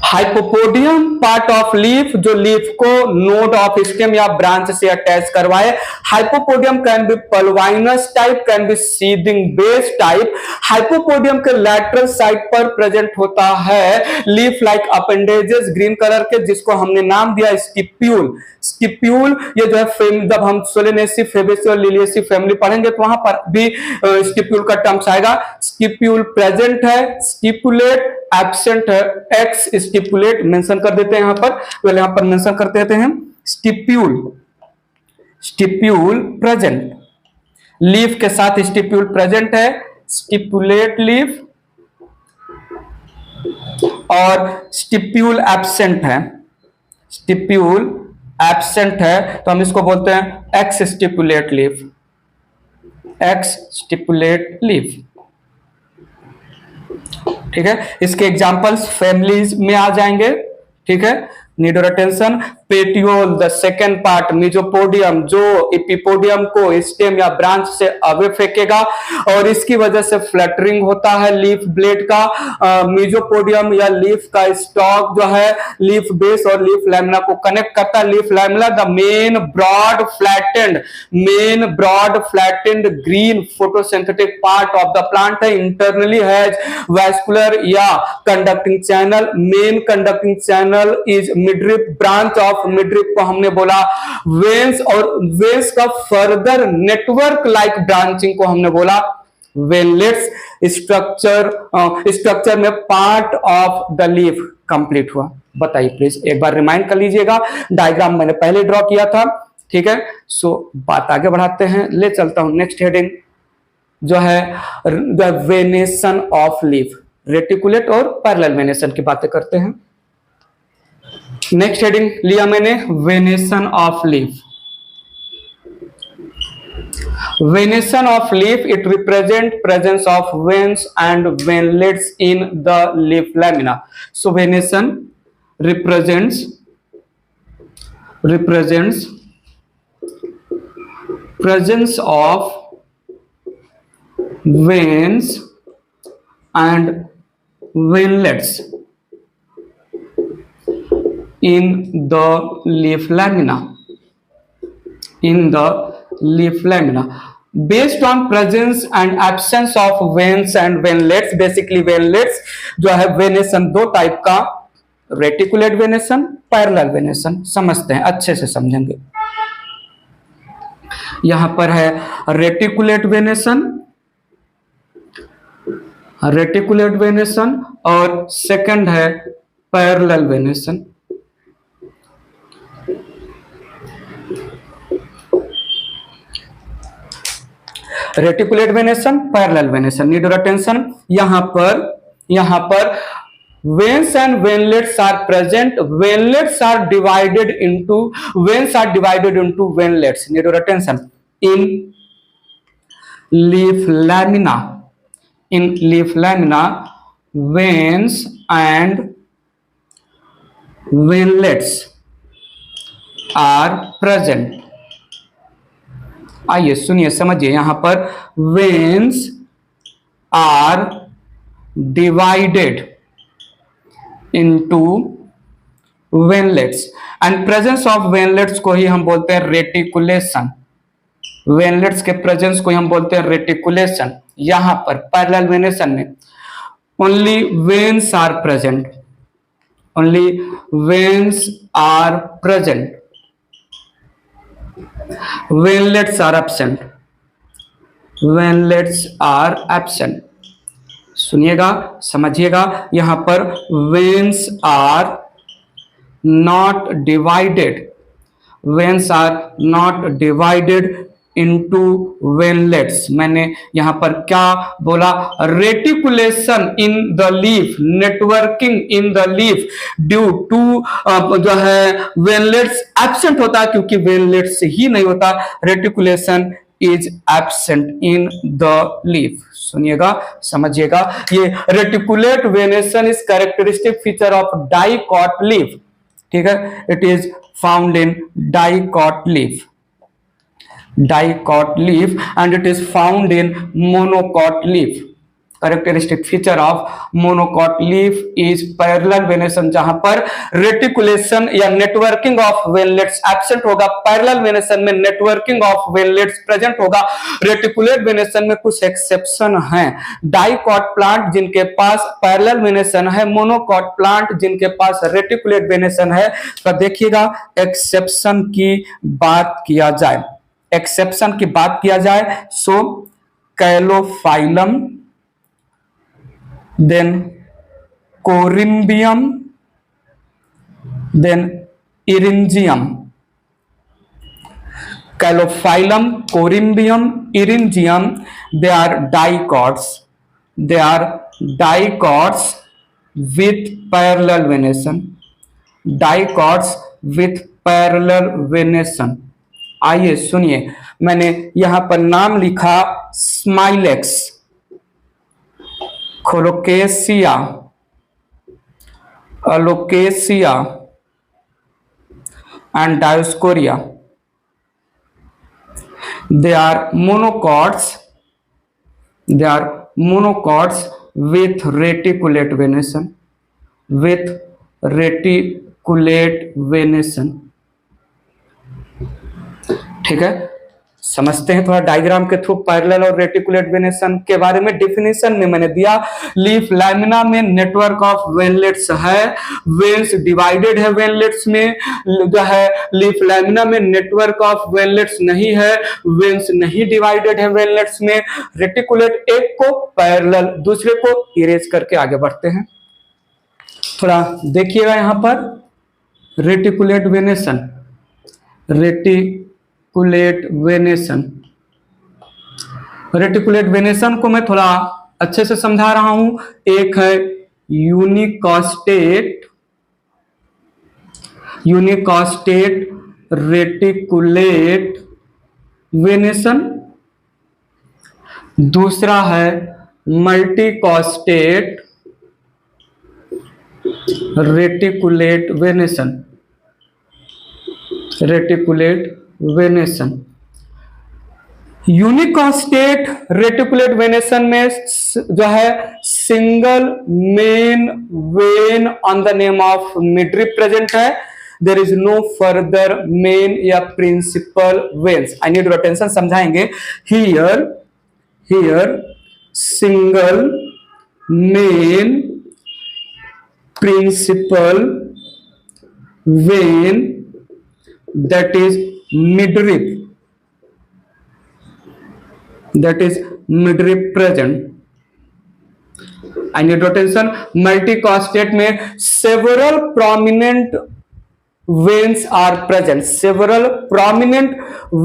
Hypopodium part of leaf, जो leaf को नोड ऑफ स्टेम या ब्रांच से अटैच करवाए। Hypopodium can be pulvinus type, can be sheathing base type. Hypopodium के lateral side पर present होता है leaf like appendages green colour के, जिसको हमने नाम दिया स्टिप्यूल। ये जो है जब हम सोलेनेसी, फेबेसी और लिलियेसी फैमिली पढ़ेंगे तो वहां पर भी स्टिप्यूल का टर्म्स आएगा। स्टिप्यूल प्रेजेंट है, स्टिपुलेट एब्सेंट है, एक्स स्टिपुलेट मेंशन कर देते हैं यहां पर, पहले यहां पर मेंशन कर देते हैं स्टिप्यूल प्रेजेंट, लीफ के साथ स्टिप्यूल प्रेजेंट है, स्टिपुलेट लीफ, और स्टिप्यूल एब्सेंट है, तो हम इसको बोलते हैं एक्स स्टिपुलेट लीफ। ठीक है, इसके एग्जांपल्स फैमिलीज में आ जाएंगे। ठीक है, need your attention. Petiole the second part mesopodium, जो एपिपोडियम को स्टेम या ब्रांच से अवे फेंकेगा और इसकी वजह से फ्लटरिंग होता है लीफ ब्लेड का। मेजोपोडियम या लीफ का स्टॉक जो है लीफ बेस और लीफ लैमिना को कनेक्ट करता है। Leaf lamina the main broad flattened green photosynthetic part of the plant है। इंटरनली हैज वैस्कुलर या conducting channel. Main conducting channel is midrib, branch of midrib को हमने बोला वेन्स, और वेन्स का फर्दर नेटवर्क लाइक ब्रांचिंग को हमने बोला वेनलेट्स। स्ट्रक्चर में part of the leaf complete हुआ। बताइए प्लीज, एक बार रिमाइंड कर लीजिएगा, डायग्राम मैंने पहले ड्रॉ किया था, ठीक है। सो बात आगे बढ़ाते हैं, ले चलता हूं नेक्स्ट हेडिंग जो है the venation of leaf, reticulate और पैरेलल वेनेशन की बातें करते हैं। नेक्स्ट हेडिंग लिया मैंने venation of leaf. Venation of leaf, it represent presence of veins and venlets in the leaf lamina. So venation represents presence of veins and venlets in the leaf lamina. Based on presence and absence of veins and venlets, basically venlets जो है venation दो type का, reticulate venation, parallel venation. समझते हैं, अच्छे से समझेंगे। यहां पर है रेटिकुलेट वेनेशन और सेकंड है parallel venation. Reticulate venation, parallel venation, need your attention. यहां पर veins and venlets are present. Venlets are divided into venlets. Need your attention. In leaf lamina, veins and venlets are present. आइए सुनिए, समझिए। यहां पर veins are divided into veinlets and presence of veinlets को ही हम बोलते हैं रेटिकुलेशन। वेनलेट्स के प्रेजेंस को ही हम बोलते हैं रेटिकुलेशन। यहां पर पैरेलल वेनेशन में only veins are present, venlets are absent. सुनिएगा, समझिएगा। यहां पर veins are not divided into venlets। मैंने यहां पर क्या बोला? Reticulation in the leaf, networking in the leaf due to जो है वेनलेट्स एब्सेंट होता है, क्योंकि वेनलेट्स ही नहीं होता, reticulation is absent in the leaf. सुनिएगा, समझिएगा। ये reticulate venation is characteristic feature of dicot leaf, ठीक है। It is found in dicot leaf and it is found in monocot leaf. Characteristic feature of monocot leaf is parallel venation, जहां पर रेटिकुलेशन या networking of veinlets absent होगा, parallel venation में networking of veinlets present होगा। Reticulate venation में कुछ exception हैं। Dicot plant जिनके पास पैरेलल वेनेशन है, मोनोकॉट प्लांट जिनके पास रेटिकुलेट वेनेशन है। तो देखिएगा, एक्सेप्शन की बात किया जाए, so calophyllum, then corymbium, then eryngium. Calophyllum, corymbium, eryngium, they are dicots with parallel venation। आइए सुनिए, मैंने यहां पर नाम लिखा Smilax, colocasia, अलोकेशिया, and Dioscorea. They are monocots. They are monocots with reticulate venation. With reticulate venation. ठीक है, समझते हैं थोड़ा डायग्राम के थ्रू पैरेलल और रेटिकुलेट वेनेशन के बारे में। डेफिनेशन में मैंने दिया लीफ लैमिना में नेटवर्क ऑफ वेनलेट्स है, वेन्स डिवाइडेड है वेनलेट्स में, जो है लीफ लैमिना में नेटवर्क ऑफ वेनलेट्स नहीं है, वेन्स नहीं डिवाइडेड है वेनलेट्स में। रेटिकुलेट एक को पैरेलल दूसरे को इरेज करके आगे बढ़ते हैं। थोड़ा देखिएगा यहां पर reticulate venation, reticulate venation. Reticulate venation को मैं थोड़ा अच्छे से समझा रहा हूं। एक है यूनिकॉस्टेट, यूनिकॉस्टेट रेटिकुलेट वेनेशन, दूसरा है multicostate reticulate venation, reticulate venation. Unicostate reticulate venation में जो है single main vein on the name of midrib present है। There is no further main या principal veins. I need your attention, समझाएंगे। Here single main principal vein, that is midrib, that is midrib present. I need attention. Multicostate में several prominent veins are present, several prominent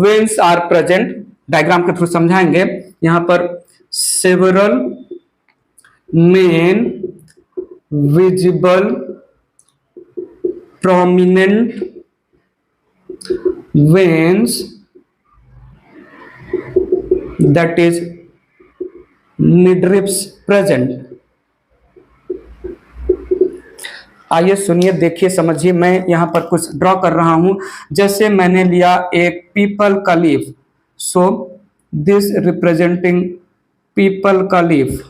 veins are present. Diagram के through समझाएंगे। यहां पर several main visible prominent veins, that is midribs present. आइए सुनिए, देखिए, समझिए। मैं यहां पर कुछ ड्रॉ कर रहा हूं। जैसे मैंने लिया एक पीपल का leaf, so this representing peepal का लीफ,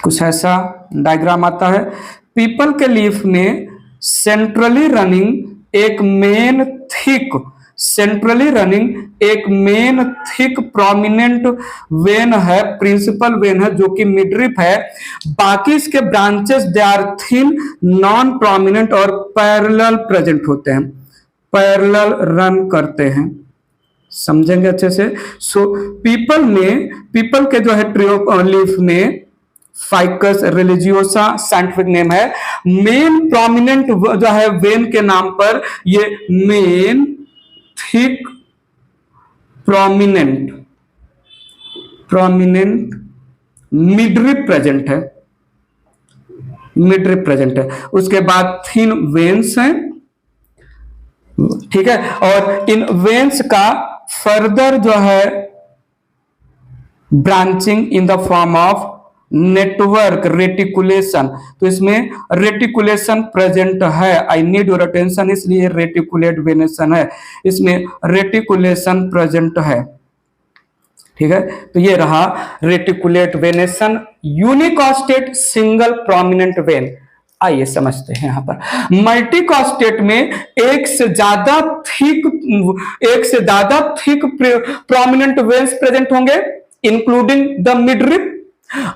कुछ ऐसा डायग्राम आता है। पीपल के लीफ में सेंट्रली रनिंग एक मेन थिक, सेंट्रली रनिंग एक मेन थिक प्रोमिनेंट वेन है, प्रिंसिपल वेन है, जो कि मिडरिप है। बाकी इसके branches they are thin, non prominent और पैरेलल प्रेजेंट होते हैं, पैरेलल रन करते हैं। समझेंगे अच्छे से। सो पीपल में, पीपल के जो है ट्रियो लीफ में फाइकस रिलीजियोसा साइंटिफिक नेम है। मेन प्रोमिनेंट जो है वेन के नाम पर ये main thick prominent midrib present है, मिडरिप प्रेजेंट है। उसके बाद थिन वेन्स हैं, ठीक है। और इन वेन्स का फर्दर जो है branching in the form of network reticulation, तो इसमें रेटिकुलेशन प्रेजेंट है। आई नीड योर अटेंशन, इसलिए रेटिकुलेट वेनेशन है, इसमें रेटिकुलेशन प्रेजेंट है, ठीक है। तो ये रहा reticulate venation, unicostate single prominent vein. आइए समझते हैं। यहां पर मल्टीकॉस्टेट में एक से ज्यादा थिक प्रोमिनेंट वेन्स प्रेजेंट होंगे, इंक्लूडिंग द मिडरिप।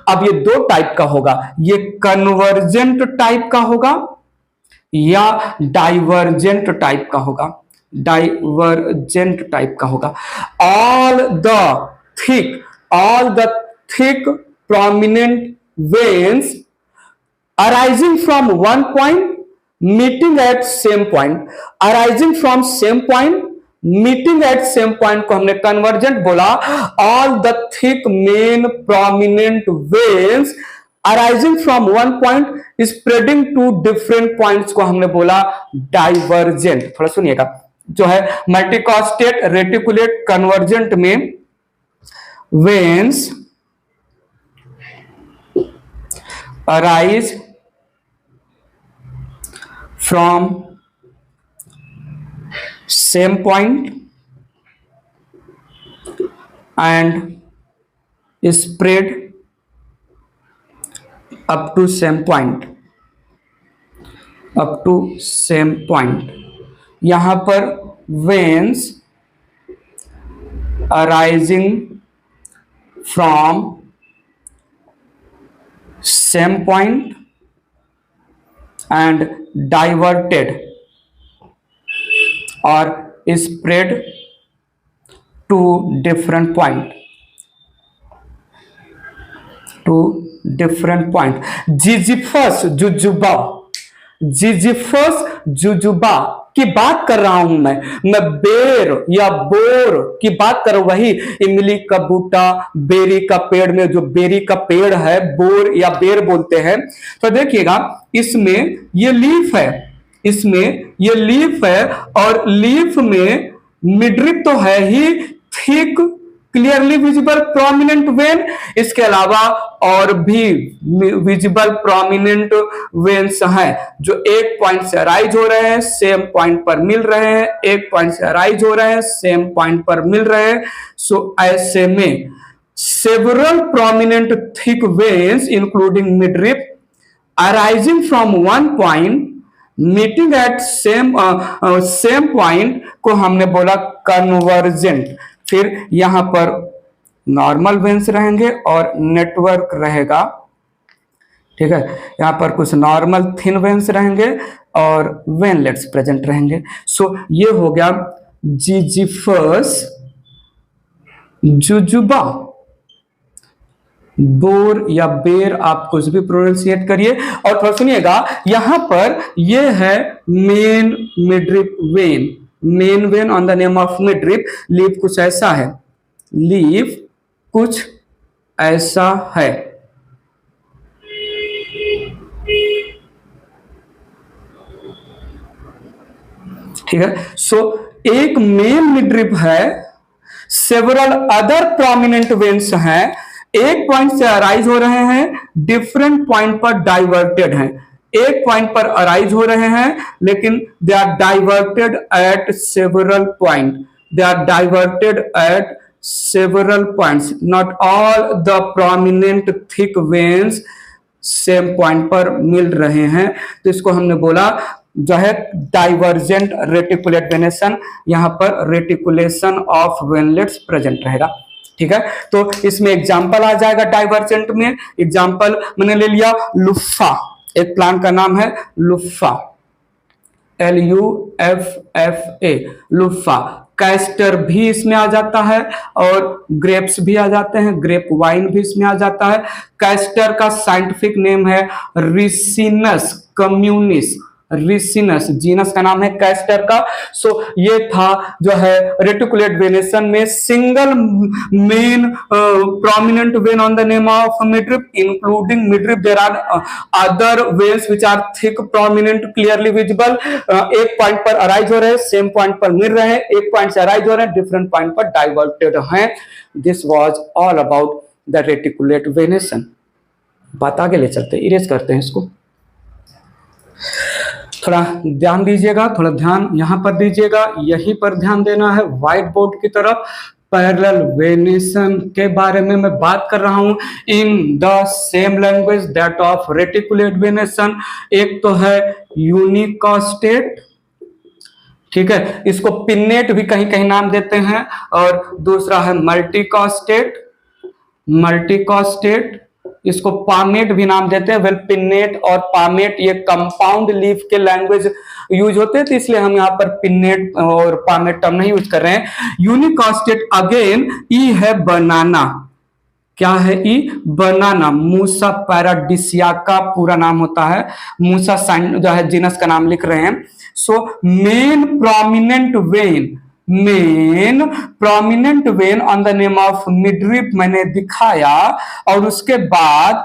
अब ये दो टाइप का होगा, ये कन्वर्जेंट टाइप का होगा या डाइवर्जेंट टाइप का होगा, डाइवर्जेंट टाइप का होगा। All the thick prominent veins arising from one point meeting at same point, arising from same point meeting at same point को हमने कन्वर्जेंट बोला। All the thick main prominent veins arising from one point spreading to different points को हमने बोला divergent. थोड़ा सुनिएगा, जो है मल्टीकॉस्टेट रेटिकुलेट कन्वर्जेंट में veins arise from same point and spread up to same point, up to same point। यहां पर veins arising from same point and diverted or spread to different point, to different point। Zizyphus jujuba, Zizyphus jujuba की बात कर रहा हूं मैं बेर या बोर की बात कर रहा हूं। वही इमली का बूटा, बेरी का पेड़ में जो बेरी का पेड़ है बोर या बेर बोलते हैं। तो देखिएगा इसमें ये लीफ है, इसमें ये लीफ है और लीफ में मिडरिप तो है ही, thick clearly visible prominent vein, इसके अलावा और भी विजिबल प्रोमिनेंट वेन्स हैं जो एक पॉइंट से अराइज हो रहे हैं, सेम पॉइंट पर मिल रहे हैं, एक पॉइंट से अराइज हो रहे हैं, सेम पॉइंट पर मिल रहे हैं। सो ऐसे में several prominent thick veins including midrib arising from one point meeting at same point को हमने बोला कन्वर्जेंट। फिर यहां पर नॉर्मल वेन्स रहेंगे और नेटवर्क रहेगा, ठीक है। यहां पर कुछ नॉर्मल थिन वेन्स रहेंगे और वेनलेट्स प्रेजेंट रहेंगे। सो ये हो गया जिजिफस जुजुबा, बोर या बेर आप कुछ भी प्रोनाउंसिएट करिए। और थोड़ा सुनिएगा यहां पर ये है main midrib when, main vein on the name of midrib. Leaf कुछ ऐसा है, लीफ कुछ ऐसा है, ठीक है। सो एक मेन मिडरिप है, सेवरल अदर प्रोमिनेंट वेन्स हैं, एक पॉइंट से अराइज हो रहे हैं, डिफरेंट पॉइंट पर डाइवर्टेड हैं। एक पॉइंट पर अराइज हो रहे हैं लेकिन they are diverted at several point, they are diverted at several points, not all the prominent thick veins same point पर मिल रहे हैं। तो इसको हमने बोला जो है डाइवर्जेंट रेटिकुलेट वेनेशन। यहां पर रेटिकुलेशन ऑफ वेनलेट्स प्रेजेंट रहेगा, ठीक है। तो इसमें एग्जाम्पल आ जाएगा डाइवर्जेंट में। एग्जाम्पल मैंने ले लिया लुफा, एक प्लांट का नाम है लुफा, LUFFA, लुफा। कैस्टर भी इसमें आ जाता है और ग्रेप्स भी आ जाते हैं, ग्रेप वाइन भी इसमें आ जाता है। कैस्टर का साइंटिफिक नेम है रिसिनस कम्युनिस, रिसिनस जीनस का नाम है कैस्टर का। सो ये था जो है रेटिकुलेट वेनेशन में single main prominent vein on the name of midrib including midrib. There are other veins which are thick prominent clearly visible. एक पॉइंट पर अराइज हो रहे हैं, सेम पॉइंट पर मिल रहे हैं, एक पॉइंट से अराइज हो रहे हैं, डिफरेंट पॉइंट पर डाइवर्टेड हैं। This was all about the reticulate venation. बात आगे ले चलते, इरेज करते हैं इसको। थोड़ा ध्यान दीजिएगा, थोड़ा ध्यान यहां पर दीजिएगा, यहीं पर ध्यान देना है व्हाइट बोर्ड की तरफ। पैरेलल वेनेशन के बारे में मैं बात कर रहा हूं in the same language that of reticulate venation. एक तो है यूनिकॉस्टेट, ठीक है, इसको पिन्नेट भी कहीं कहीं नाम देते हैं, और दूसरा है मल्टीकॉस्टेट, मल्टीकॉस्टेट इसको पामेट भी नाम देते हैं। वेल पिन्नेट और पामेट ये कंपाउंड लीफ के लैंग्वेज यूज होते हैं, तो इसलिए हम यहाँ पर पिन्नेट और पामेट टर्म नहीं यूज कर रहे हैं। यूनिकॉस्टेट अगेन ई है बनाना, क्या है ई? बनाना। मूसा पैराडिसिया का पूरा नाम होता है, मूसा जो है जीनस का नाम लिख रहे हैं। So main prominent when, main prominent vein on the name of midrib मैंने दिखाया, और उसके बाद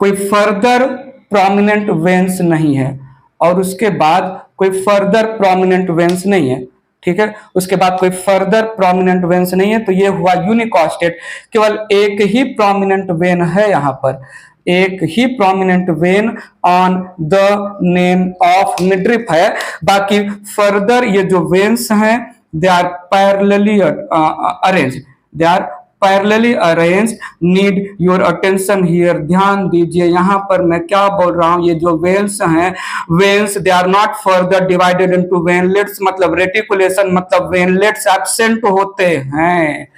कोई फर्दर प्रोमिनेंट वेन्स नहीं है, और उसके बाद कोई फर्दर प्रोमिनेंट वेन्स नहीं है, ठीक है। उसके बाद कोई फर्दर प्रोमिनेंट वेन्स नहीं है, तो ये हुआ यूनिकॉस्टेट। केवल एक ही प्रोमिनेंट वेन है यहां पर, एक ही prominent vein on the name of midrib है। बाकी फर्दर ये जो वेन्स हैं they are parallelly arrange, they are parallelly arrange. Need your attention here, ध्यान दीजिए यहाँ पर मैं क्या बोल रहा हूँ। ये जो वेन्स हैं, veins they are not further divided into veinlets, मतलब रेटिकुलेशन मतलब वेनलेट्स एब्सेंट होते हैं।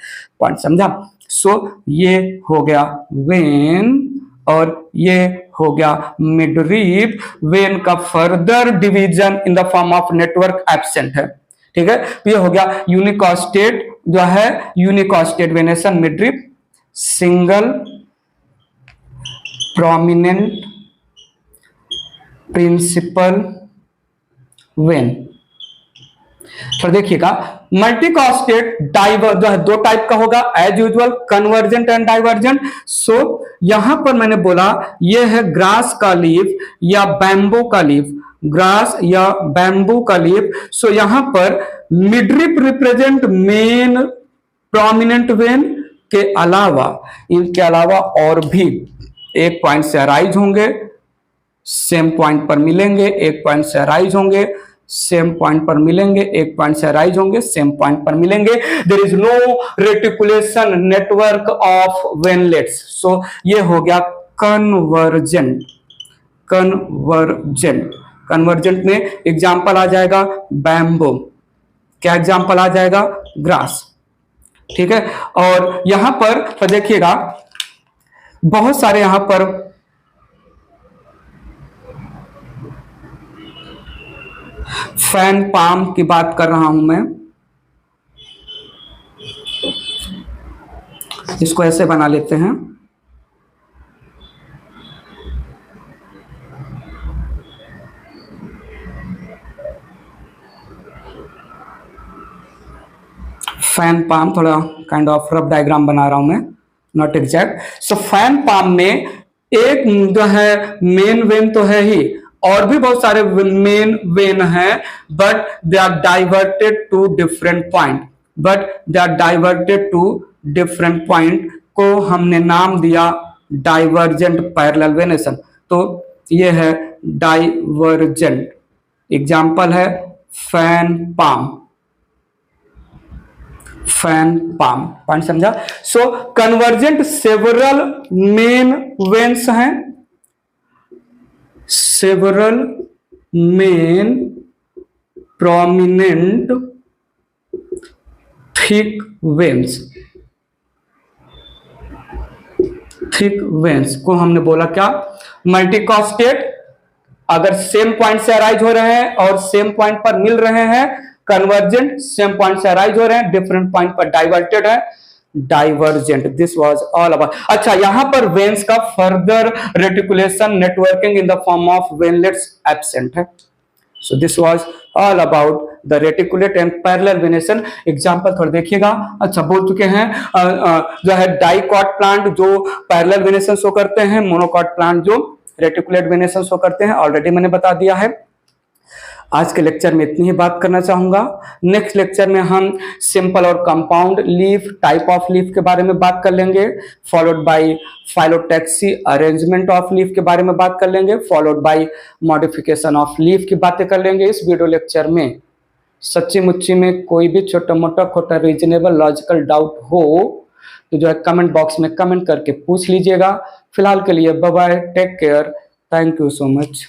पॉइंट समझा? सो ये हो गया वेन और ये हो गया मिडरिप। वेन का further division in the form of network absent है, ठीक है। तो ये हो गया यूनिकॉस्टेट जो है, unicostate venation midrib, single prominent principal vein. तो देखिएगा मल्टीकॉस्टेट डाइवर जो है दो टाइप का होगा, as usual convergent and divergent. So यहां पर मैंने बोला ये है ग्रास का लीफ या बैम्बू का लीफ, ग्रास या बैम्बू का लीफ। सो यहां पर midrib represent main prominent when के अलावा, इनके अलावा और भी एक पॉइंट से अराइज होंगे, सेम पॉइंट पर मिलेंगे, एक पॉइंट से अराइज होंगे, सेम पॉइंट पर मिलेंगे, एक पॉइंट से अराइज होंगे, सेम पॉइंट पर मिलेंगे। There is no reticulation network of veinlets. So ये हो गया कन्वर्जेंट। कन्वर्जेंट, कन्वर्जेंट में एग्जांपल आ जाएगा बैम्बो, क्या एग्जांपल आ जाएगा? ग्रास, ठीक है। और यहां पर तो देखिएगा बहुत सारे यहां पर फैन पाम की बात कर रहा हूं मैं, इसको ऐसे बना लेते हैं। फैन पाम थोड़ा काइंड ऑफ रफ डायग्राम बना रहा हूं मैं, not exact. So fan palm में एक जो है मेन वेन तो है ही, और भी बहुत सारे मेन वेन हैं, but they are diverted to different point, but they are diverted to different point को हमने नाम दिया डाइवर्जेंट पैरेलल वेनेशन। तो ये है डाइवर्जेंट, एग्जाम्पल है fan palm, fan palm. Point समझा? सो कन्वर्जेंट सेवरल मेन वेन्स हैं, several main prominent thick veins, thick veins को हमने बोला क्या? मल्टीकॉस्टेट। अगर सेम पॉइंट से अराइज हो रहे हैं और सेम पॉइंट पर मिल रहे हैं, कन्वर्जेंट सेम पॉइंट से अराइज हो रहे हैं, डिफरेंट पॉइंट पर डाइवर्टेड है, divergent. This was all about. अच्छा, यहां पर वेन्स का further reticulation networking in the form of veinlets absent है। So this was all about the reticulate and parallel venation. Example थोड़ा देखिएगा। अच्छा, बोल चुके हैं जो है डाइकॉट प्लांट जो पैरेलल वेनेशन शो करते हैं, मोनोकॉट प्लांट जो रेटिकुलेट वेनेशन शो करते हैं, ऑलरेडी मैंने बता दिया है। आज के लेक्चर में इतनी ही बात करना चाहूंगा। नेक्स्ट लेक्चर में हम सिंपल और compound leaf, type of leaf के बारे में बात कर लेंगे, followed by phyllotaxy, arrangement of leaf के बारे में बात कर लेंगे, followed by modification of leaf की बातें कर लेंगे इस वीडियो लेक्चर में। सच्ची मुच्ची में कोई भी छोटा मोटा खोटा रीजनेबल लॉजिकल डाउट हो तो जो है कमेंट बॉक्स में कमेंट करके पूछ लीजिएगा। फिलहाल के लिए bye bye, take care, thank you so much.